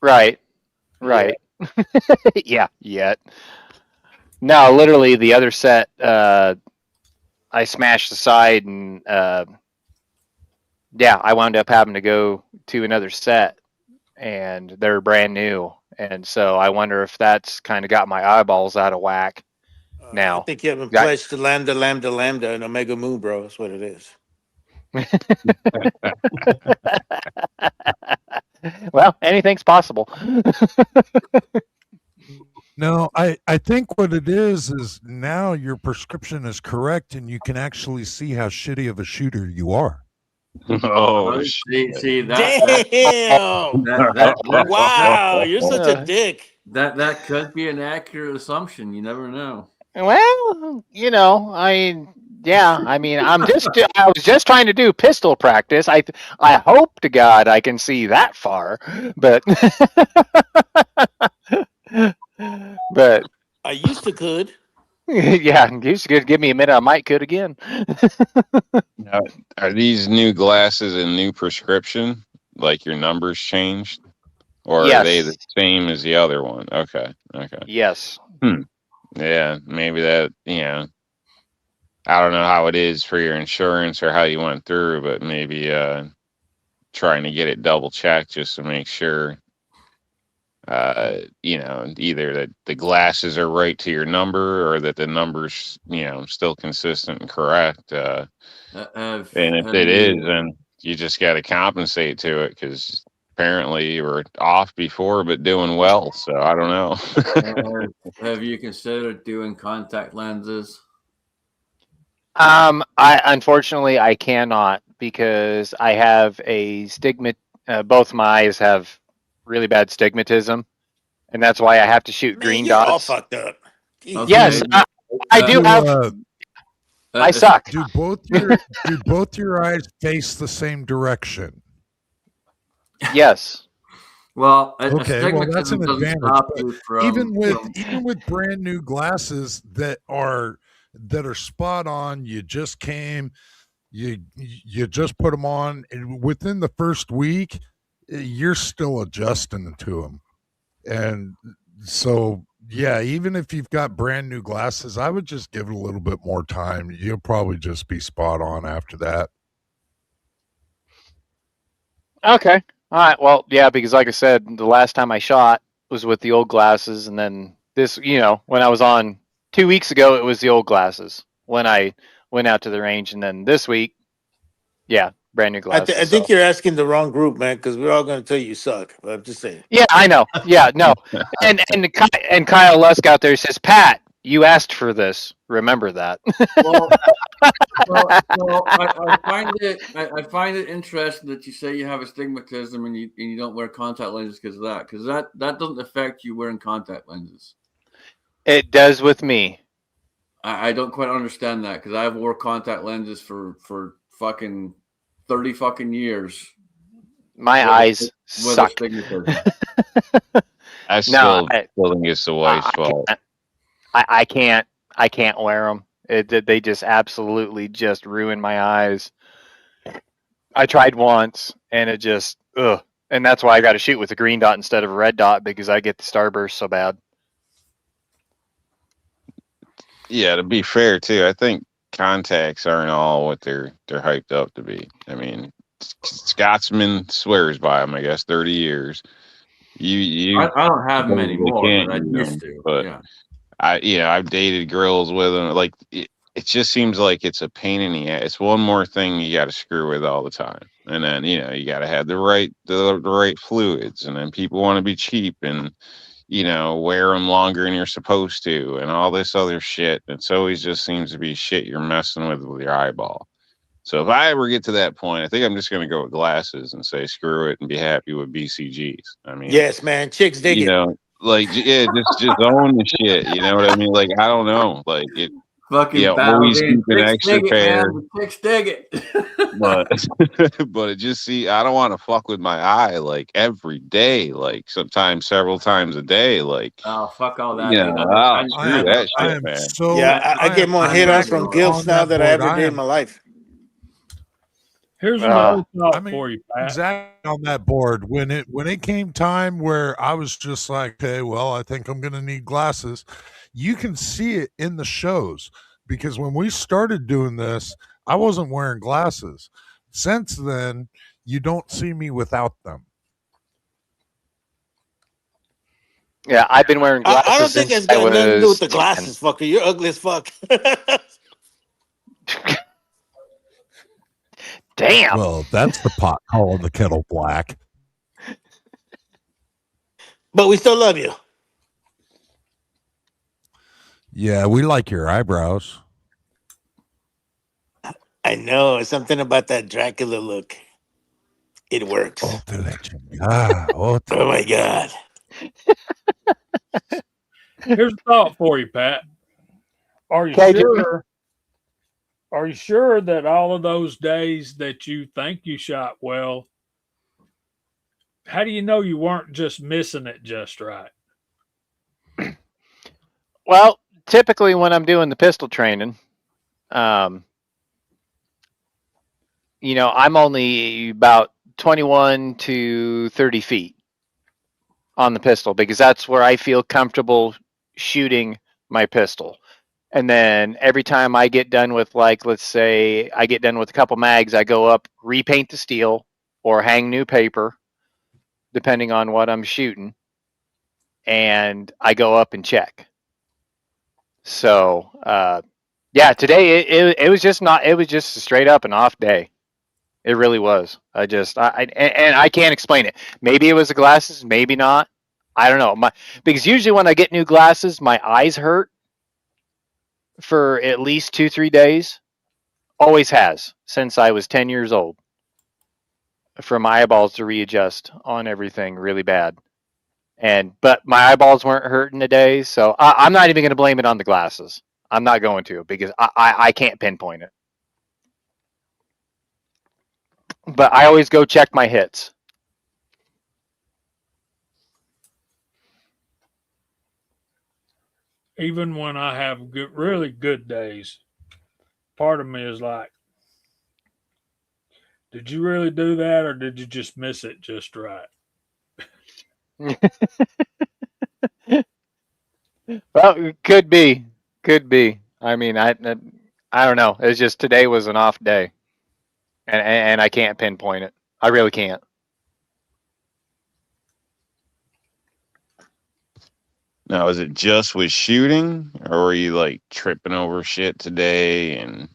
Right. Yeah, yet. No, literally the other set, I smashed aside, and I wound up having to go to another set, and they're brand new, and so I wonder if that's kind of got my eyeballs out of whack now. I think you haven't pledged to lambda, and Omega Mu, bro. That's what it is. Well, anything's possible. No, I think what it is now your prescription is correct and you can actually see how shitty of a shooter you are. Oh, see Damn! Wow, you're such a dick. That could be an accurate assumption. You never know. Well, I was just trying to do pistol practice. I hope to God I can see that far, but but I used to could. Yeah, you should give me a minute. I might could again. Now, are these new glasses a new prescription? Like your numbers changed? Or are they the same as the other one? Okay. Yes. Yeah, maybe that, I don't know how it is for your insurance or how you went through, but maybe trying to get it double checked just to make sure, either that the glasses are right to your number or that the number's, still consistent and correct. Have And if have it is, you then you just got to compensate to it because apparently you were off before but doing well. So I don't know. have you considered doing contact lenses? I unfortunately I cannot because I have a stigma. Both my eyes have really bad stigmatism, and that's why I have to shoot Man, green you're all dots. fucked up. Jesus. Yes, Okay. I do Do, have. I If- suck. do both your eyes face the same direction? Yes. Well, Okay, well that's an astigmatism doesn't advantage. stop But you from even with brand new glasses that are spot on, you just came, you just put them on, and within the first week, you're still adjusting to them, and so yeah, even if you've got brand new glasses, I would just give it a little bit more time. You'll probably just be spot on after that. Okay. All right. Well, yeah, because like I said, the last time I shot was with the old glasses, and then this, when I was on 2 weeks ago, it was the old glasses when I went out to the range, and then this week, yeah, brand new I glasses. think So. you're asking the wrong group, man, because we're all going to tell you suck. But I'm just saying. Yeah, I know. Yeah, no, and Kyle Lusk out there says, Pat, you asked for this. Remember that. well, I find it interesting that you say you have astigmatism and you don't wear contact lenses because of that, because that doesn't affect you wearing contact lenses. It does with me. I don't quite understand that because I've wore contact lenses for fucking 30 fucking years. My eyes with suck. astigmatism. I still think it's the wife's fault. I can't wear them. They just absolutely just ruin my eyes. I tried once and it just and that's why I got to shoot with a green dot instead of a red dot because I get the starburst so bad. Yeah, to be fair too, I think contacts aren't all what they're hyped up to be. I mean, Scotsman swears by them. I guess 30 years. I don't have them supposedly anymore, can't but I use used them, to. but Yeah. I've dated girls with them. Like it just seems like it's a pain in the ass. It's one more thing you got to screw with all the time, and then you got to have the right fluids, and then people want to be cheap and wear them longer than you're supposed to, and all this other shit. It's always just seems to be shit you're messing with your eyeball. So if I ever get to that point, I think I'm just going to go with glasses and say screw it and be happy with BCGs. I mean, Yes, man. Chicks dig it. Just own the shit. You know what I mean? Like, I don't know. Like, it, Fucking always keep an chicks extra dig it, pair. man. The chicks dig it. But, but it just, I don't want to fuck with my eye like every day, like sometimes several times a day. Like, Oh, fuck all that. yeah, dude. screw that I shit, am man. so Yeah, I get more I'm hit ons back from on gilfs now that than I board. ever did in my life. Here's another thought I mean, for you, Pat. exactly on that board when it came time where I was just like, okay, well, I think I'm going to need glasses. You can see it in the shows because when we started doing this, I wasn't wearing glasses. Since then, you don't see me without them. Yeah, I've been wearing glasses. I don't think since it's got I nothing to do with was the glasses, fucker. You're ugly as fuck. Damn. Well, that's the pot calling the kettle black. But we still love you. Yeah, we like your eyebrows. I know. It's something about that Dracula look. It works. Oh, te la chingada. Oh, Oh my God. Here's a thought for you, Pat. Are you Okay, sure? Are you sure that all of those days that you think you shot well, how do you know you weren't just missing it just right? Well, typically when I'm doing the pistol training, I'm only about 21 to 30 feet on the pistol because that's where I feel comfortable shooting my pistol. And then every time I get done with, like, let's say I get done with a couple mags, I go up, repaint the steel, or hang new paper, depending on what I'm shooting, and I go up and check. So yeah, today it was just not. It was just straight up an off day. It really was. And I can't explain it. Maybe it was the glasses, maybe not. I don't know. Because usually when I get new glasses, my eyes hurt for at least 2-3 days. Always has since I was 10 years old. For my eyeballs to readjust on everything really bad. But my eyeballs weren't hurting today, so I'm not even going to blame it on the glasses. I'm not going to, because I can't pinpoint it. But I always go check my hits. Even when I have really good days, part of me is like, did you really do that, or did you just miss it just right? Well, it could be. I mean, I don't know. It's just today was an off day, and I can't pinpoint it. I really can't. Now, is it just with shooting, or were you like tripping over shit today and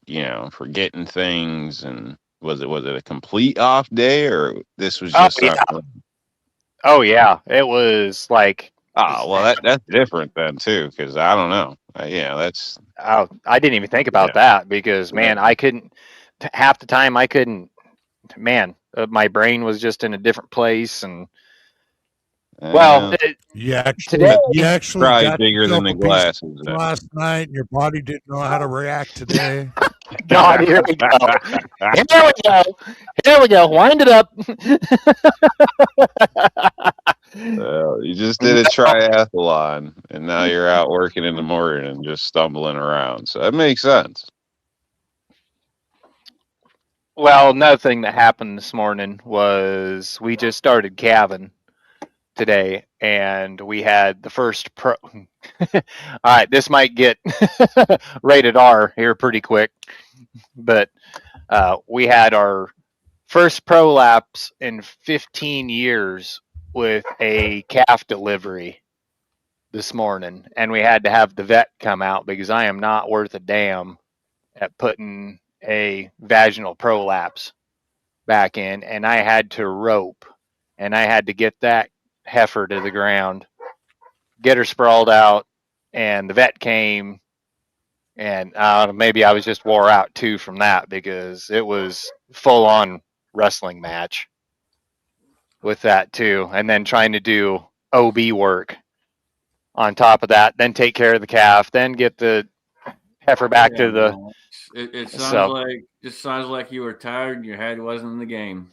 forgetting things? And was it a complete off day, or this was Oh just yeah. something? Oh yeah. It was like. Oh well, that's different then too, because I don't know. That's. Oh, I didn't even think about that because man, I couldn't. Half the time I couldn't. Man, my brain was just in a different place, and well, You today actually probably got bigger than yourself the a piece glasses. last night, and your body didn't know how to react today. God, here we go. Here we go. Wind it up. You just did a triathlon, and now you're out working in the morning and just stumbling around. So that makes sense. Well, another thing that happened this morning was we just started calving today, and we had the first pro. All right, this might get rated R here pretty quick, but we had our first pro laps in 15 years with a calf delivery this morning, and we had to have the vet come out because I am not worth a damn at putting a vaginal prolapse back in, and I had to rope, and I had to get that heifer to the ground, get her sprawled out, and the vet came, and maybe I was just wore out too from that because it was full on wrestling match with that too, and then trying to do OB work on top of that, then take care of the calf, then get the heifer back to the. Man. It So sounds like you were tired and your head wasn't in the game.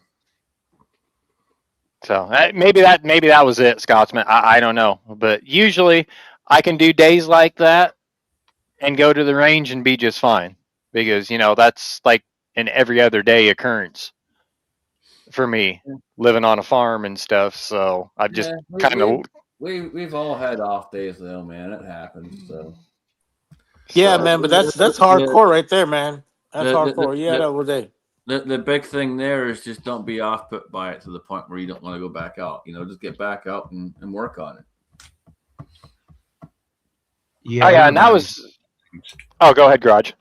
So maybe that was it, Scotsman. I don't know, but usually I can do days like that and go to the range and be just fine because that's like an every other day occurrence for me living on a farm and stuff. So I just kind of we've all had off days though, man. It happens. So Yeah, man, but that's hardcore right there, man. That's hardcore. Yeah, that was it. The big thing there is just don't be off put by it to the point where you don't want to go back out. Just get back out and work on it. Yeah. Oh yeah, and that was. Oh, go ahead, Garage.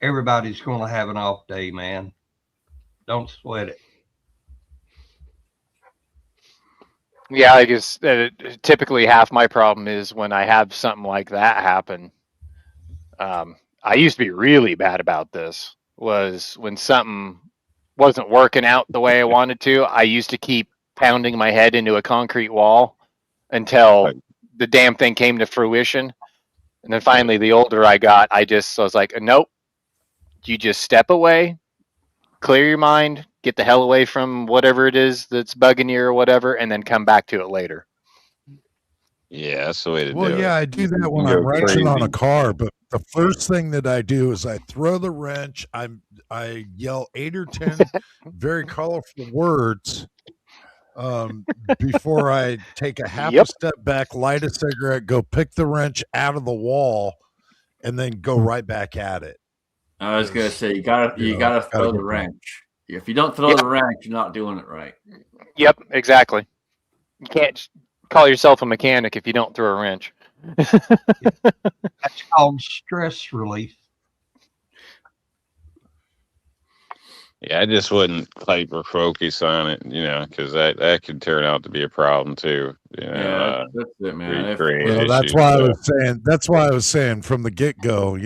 Everybody's going to have an off day, man. Don't sweat it. Yeah, I guess typically half my problem is when I have something like that happen. I used to be really bad about this. Was when something wasn't working out the way I wanted to, I used to keep pounding my head into a concrete wall until the damn thing came to fruition. And then finally, the older I got, I was like, nope. You just step away, clear your mind, get the hell away from whatever it is that's bugging you or whatever, and then come back to it later. Yeah, that's the way to do it. Well, yeah, I do that when I'm wrenching on a car, but the first thing that I do is I throw the wrench, I yell 8 or 10 very colorful words before I take a half a step back, light a cigarette, go pick the wrench out of the wall, and then go right back at it. I was gonna say you gotta throw the wrench. If you don't throw Yep. the wrench, you're not doing it right. Yep, exactly. You can't just call yourself a mechanic if you don't throw a wrench. That's called stress relief. Yeah, I just wouldn't hyper focus on it, because that could turn out to be a problem too. Yeah, that's it, man. Create Well, issues. that's why I was saying from the get go,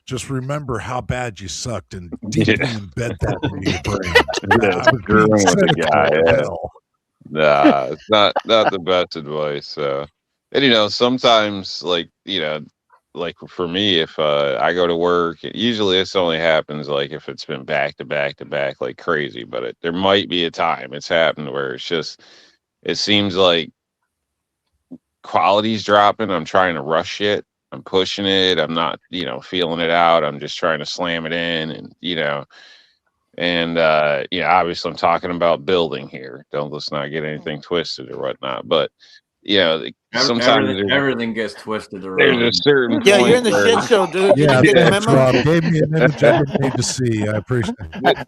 just remember how bad you sucked and deeply embed that into your brain. Yeah, I was being screwing with the cynical guy. as Yeah. hell. Nah, it's not the best advice. So, and sometimes like for me, if I go to work, usually this only happens like if it's been back to back to back like crazy. But there might be a time it's happened where it seems like quality's dropping. I'm trying to rush it. I'm pushing it. I'm not, feeling it out. I'm just trying to slam it in, and obviously I'm talking about building here. Let's not get anything twisted or whatnot. But sometimes Everything gets twisted there's around. a certain Yeah, you're point in the where shit show, dude. You Yeah, didn't get the thanks, memo. Rob. Gave me an image I didn't need to see. I appreciate it.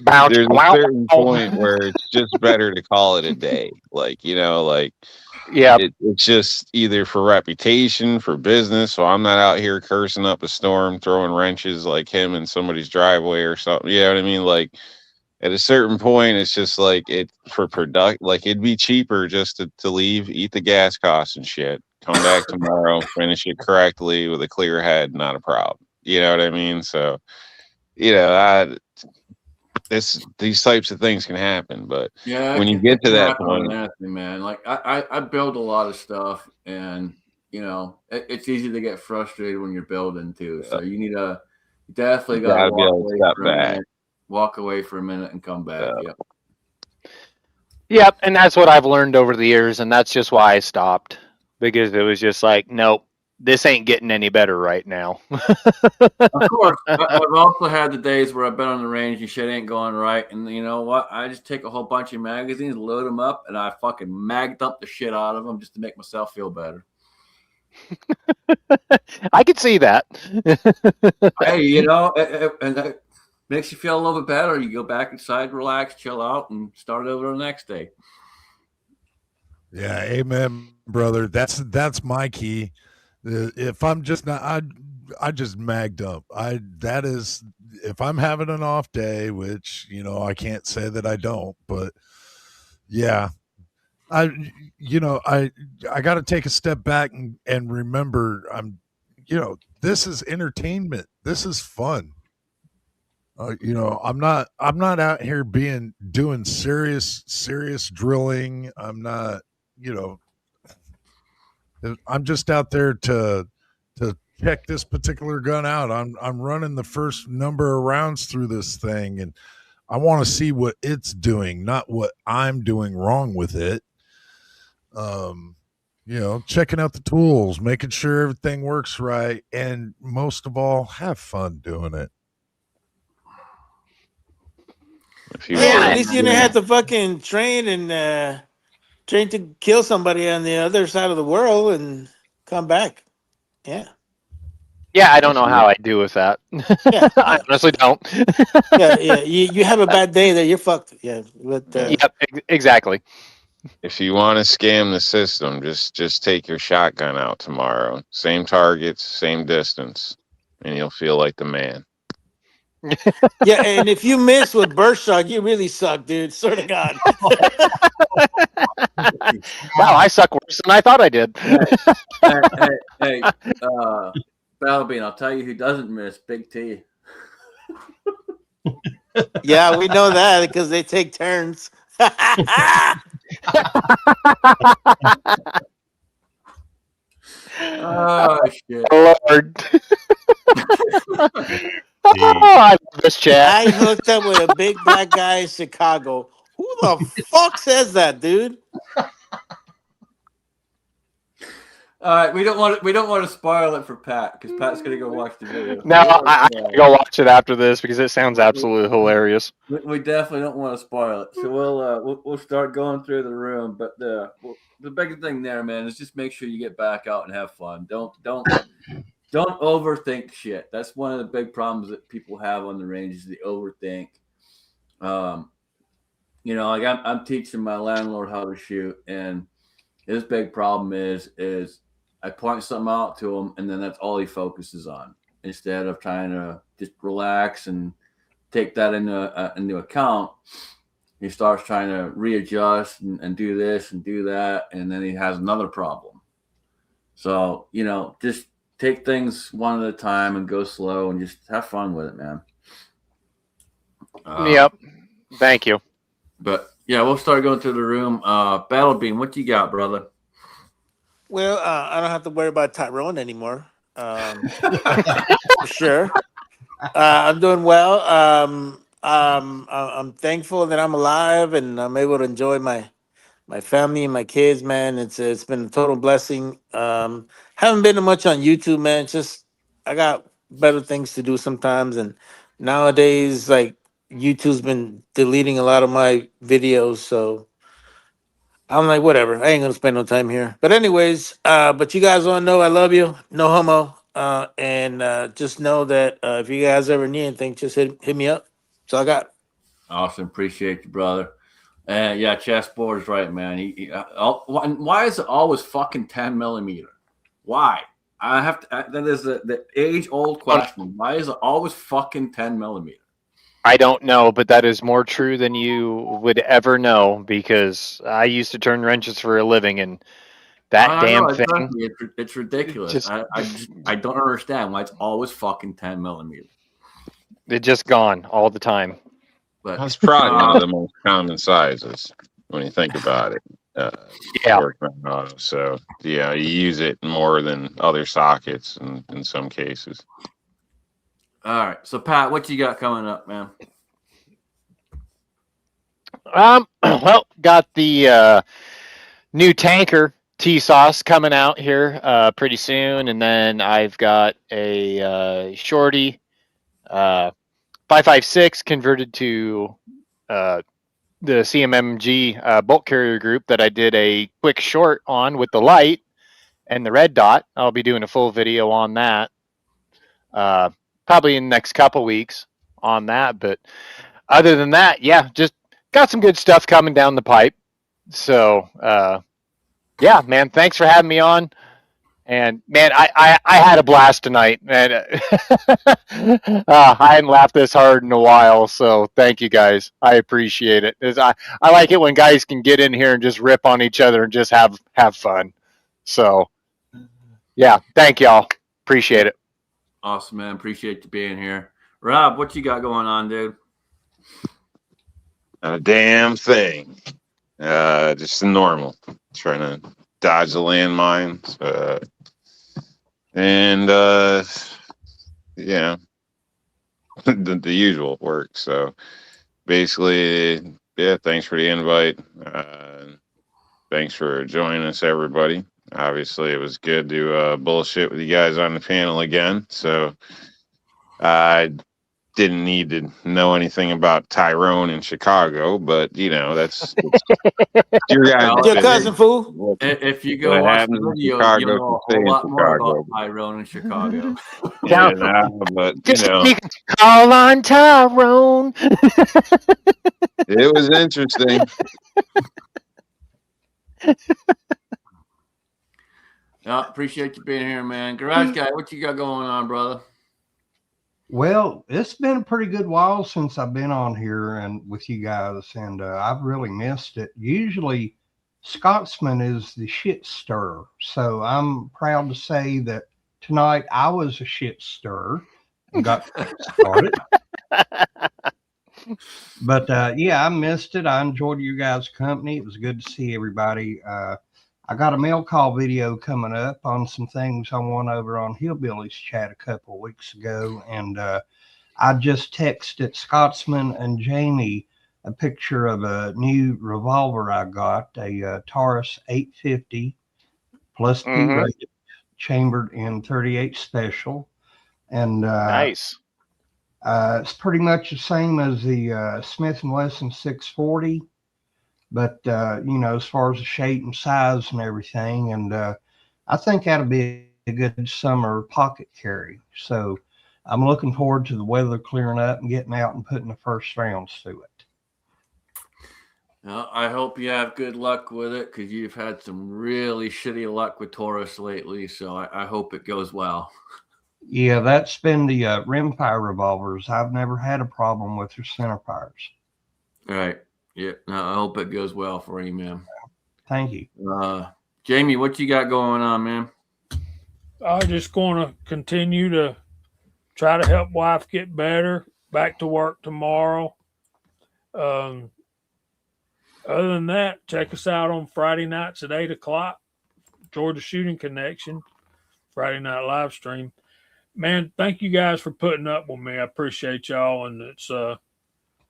Bounce. there's a certain point where it's just better to call it a day. Yeah. It's just either for reputation, for business. So I'm not out here cursing up a storm, throwing wrenches like him in somebody's driveway or something. You know what I mean? Like at a certain point, it's just like it for product. Like it'd be cheaper just to leave, eat the gas costs and shit, come back tomorrow, finish it correctly with a clear head, not a problem. You know what I mean? So, these types of things can happen, but Yeah, when you it get to can that happen on point, anything, man. Like I build a lot of stuff, and it's easy to get frustrated when you're building too. So you definitely you got to gotta be walk able to away step for a back. minute, walk away for a minute, and come back. Yep. Yep, and that's what I've learned over the years, and that's just why I stopped, because it was just like, nope, this ain't getting any better right now. Of course, I've also had the days where I've been on the range and shit ain't going right, and you know what? I just take a whole bunch of magazines, load them up, and I fucking mag dump the shit out of them just to make myself feel better. I could see that. Hey, and that makes you feel a little bit better. You go back inside, relax, chill out, and start over the next day. Yeah, amen, brother. That's my key. If I'm just not, I just magged up. That is, if I'm having an off day, which I can't say that I don't, but yeah, I got to take a step back and remember this is entertainment. This is fun. I'm not out here doing serious drilling. I'm not, I'm just out there to check this particular gun out. I'm running the first number of rounds through this thing, and I want to see what it's doing, not what I'm doing wrong with it. Checking out the tools, making sure everything works right, and most of all, have fun doing it. Yeah, at least you didn't have to fucking train to kill somebody on the other side of the world and come back. Yeah. Yeah, I don't know how I do with that. Yeah, I honestly don't. yeah. You have a bad day, that you're fucked. Yeah, but Yep, exactly. if you want to scam the system, just take your shotgun out tomorrow. Same targets, same distance, and you'll feel like the man. yeah, and if you miss with birdshot, you really suck, dude. Swear to God. Wow, I suck worse than I thought I did. Hey, Balbean, I'll tell you who doesn't miss, Big T. Yeah, we know that because they take turns. Oh shit! Lord. I love this chat. I hooked up with a big black guy in Chicago. Who the fuck says that, dude? All right, we don't want to spoil it for Pat because Pat's gonna go watch the video. No, I gotta go watch it after this because it sounds absolutely hilarious. We definitely don't want to spoil it, so we'll start going through the room. But the big thing there, man, is just make sure you get back out and have fun. Don't overthink shit. That's one of the big problems that people have on the range is they overthink. You know, like I'm teaching my landlord how to shoot, and his big problem is I point something out to him, and then that's all he focuses on instead of trying to just relax and take that into account. He starts trying to readjust and do this and do that, and then he has another problem. So you know, just take things one at a time and go slow and just have fun with it, man. Um, Yep. Thank you. but yeah, we'll start going through the room. Battle Beam, what you got, brother? Well, I don't have to worry about Tyrone anymore. For sure. I'm doing well. I'm thankful that I'm alive and I'm able to enjoy my family and my kids. Man, it's been a total blessing. Haven't been much on YouTube, man. It's just I got better things to do sometimes, and nowadays, like YouTube's been deleting a lot of my videos, so I'm like, whatever. I ain't gonna spend no time here. But anyways, but you guys all know I love you. No homo. And just know that if you guys ever need anything, just hit me up. So I got. Awesome, appreciate you, brother. And yeah, chessboard is right, man. Why is it always fucking 10 millimeter? Why? I have to. That is the age old question. Why is it always fucking 10 millimeter? I don't know, but that is more true than you would ever know because I used to turn wrenches for a living, and that I know damn thing exactly. It's ridiculous. just I don't understand why it's always fucking 10 millimeter. it just gone all the time. But That's probably one of the most common sizes when you think about it. Yeah. Working on auto. So yeah, you use it more than other sockets in some cases. all right. So Pat, what you got coming up, man? Well, got the new tanker T sauce coming out here pretty soon, and then I've got a shorty 556 converted to the CMMG bolt carrier group that I did a quick short on with the light and the red dot. I'll be doing a full video on that probably in the next couple weeks on that. But other than that, yeah, just got some good stuff coming down the pipe. So yeah, man, thanks for having me on. And man, I had a blast tonight, man. I hadn't laughed this hard in a while, so thank you guys. I appreciate it. I like it when guys can get in here and just rip on each other and just have fun. So yeah, thank y'all. Appreciate it. Awesome, man. Appreciate you being here. Rob, what you got going on, dude? Not a damn thing. Just the normal. Trying to dodge the landmines. And yeah, the usual work. So basically, yeah, thanks for the invite. Thanks for joining us, everybody. Obviously, it was good to bullshit with you guys on the panel again. So I didn't need to know anything about Tyrone in Chicago, but you know that's your guys. Well, Your cousin, fool. if you go What watch happens the in video, Chicago you'll know can a stay whole in lot more about Chicago. Tyrone in Chicago. Yeah, nah, but you Just know, you can call on Tyrone. it was interesting. Yeah, appreciate you being here, man. Garage guy, what you got going on, brother? Well, it's been a pretty good while since I've been on here and with you guys, and I've really missed it. Usually, Scotsman is the shit stirrer, so I'm proud to say that tonight I was a shit stirrer and got started. But yeah, I missed it. I enjoyed you guys' company. It was good to see everybody. I got a mail call video coming up on some things I won over on Hillbillies Chat a couple of weeks ago, and I just texted Scotsman and Jamie a picture of a new revolver I got, a Taurus 850 plus B rated, chambered in 38 special, and Nice. it's pretty much the same as the Smith & Wesson 640, but you know, as far as the shape and size and everything, and I think that'll be a good summer pocket carry. So I'm looking forward to the weather clearing up and getting out and putting the first rounds through it. I hope you have good luck with it because you've had some really shitty luck with Taurus lately. So I hope it goes well. Yeah, that's been the rimfire revolvers. I've never had a problem with their centerfires. All right. Yeah. No, I hope it goes well for you, man. Thank you. Jamie, what you got going on, man? I'm just going to continue to try to help wife get better. Back to work tomorrow. Other than that, check us out on Friday nights at 8:00. Georgia Shooting Connection, Friday night live stream. Man, thank you guys for putting up with me. I appreciate y'all, and it's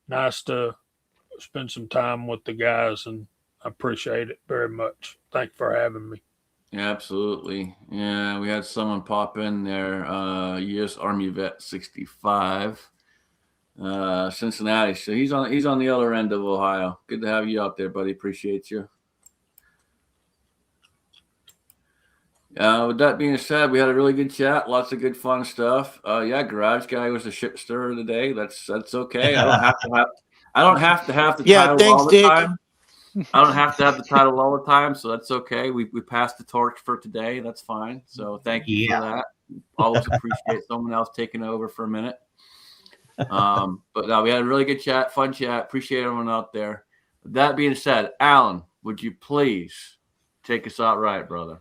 nice to spend some time with the guys, and I appreciate it very much. Thank you for having me. Yeah, absolutely. Yeah, we had someone pop in there, U.S. Army Vet 65, Cincinnati. So he's on the other end of Ohio. Good to have you out there, buddy. Appreciate you. With that being said, we had a really good chat. Lots of good fun stuff. Yeah, Garage Guy was the ship stirrer today. That's okay. I don't have to have the Yeah, title thanks, all the Dick. time. I don't have to have the title all the time, so that's okay. We passed the torch for today. That's fine. So thank you for that. Always appreciate someone else taking over for a minute. But no, we had a really good chat, fun chat. Appreciate everyone out there. With that being said, Allen, would you please take us out right, brother?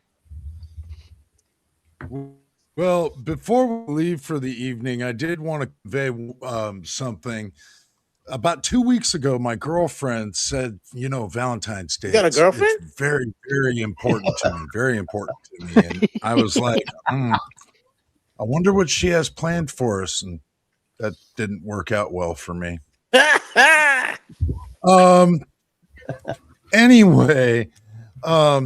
Well, before we leave for the evening, I did want to convey something. About 2 weeks ago, my girlfriend said, Valentine's Day. You got a girlfriend? It's very, very important to me. Very important to me. And I was like, I wonder what she has planned for us. And that didn't work out well for me. Anyway, I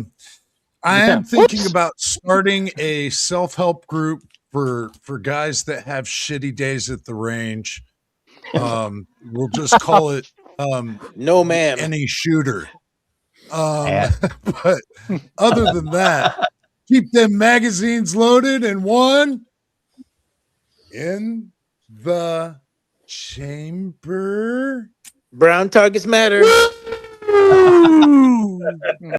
am thinking about starting a self-help group for guys that have shitty days at the range. We'll just call it No, ma'am. Any shooter. But other than that, keep them magazines loaded and one in the chamber. Brown targets matter.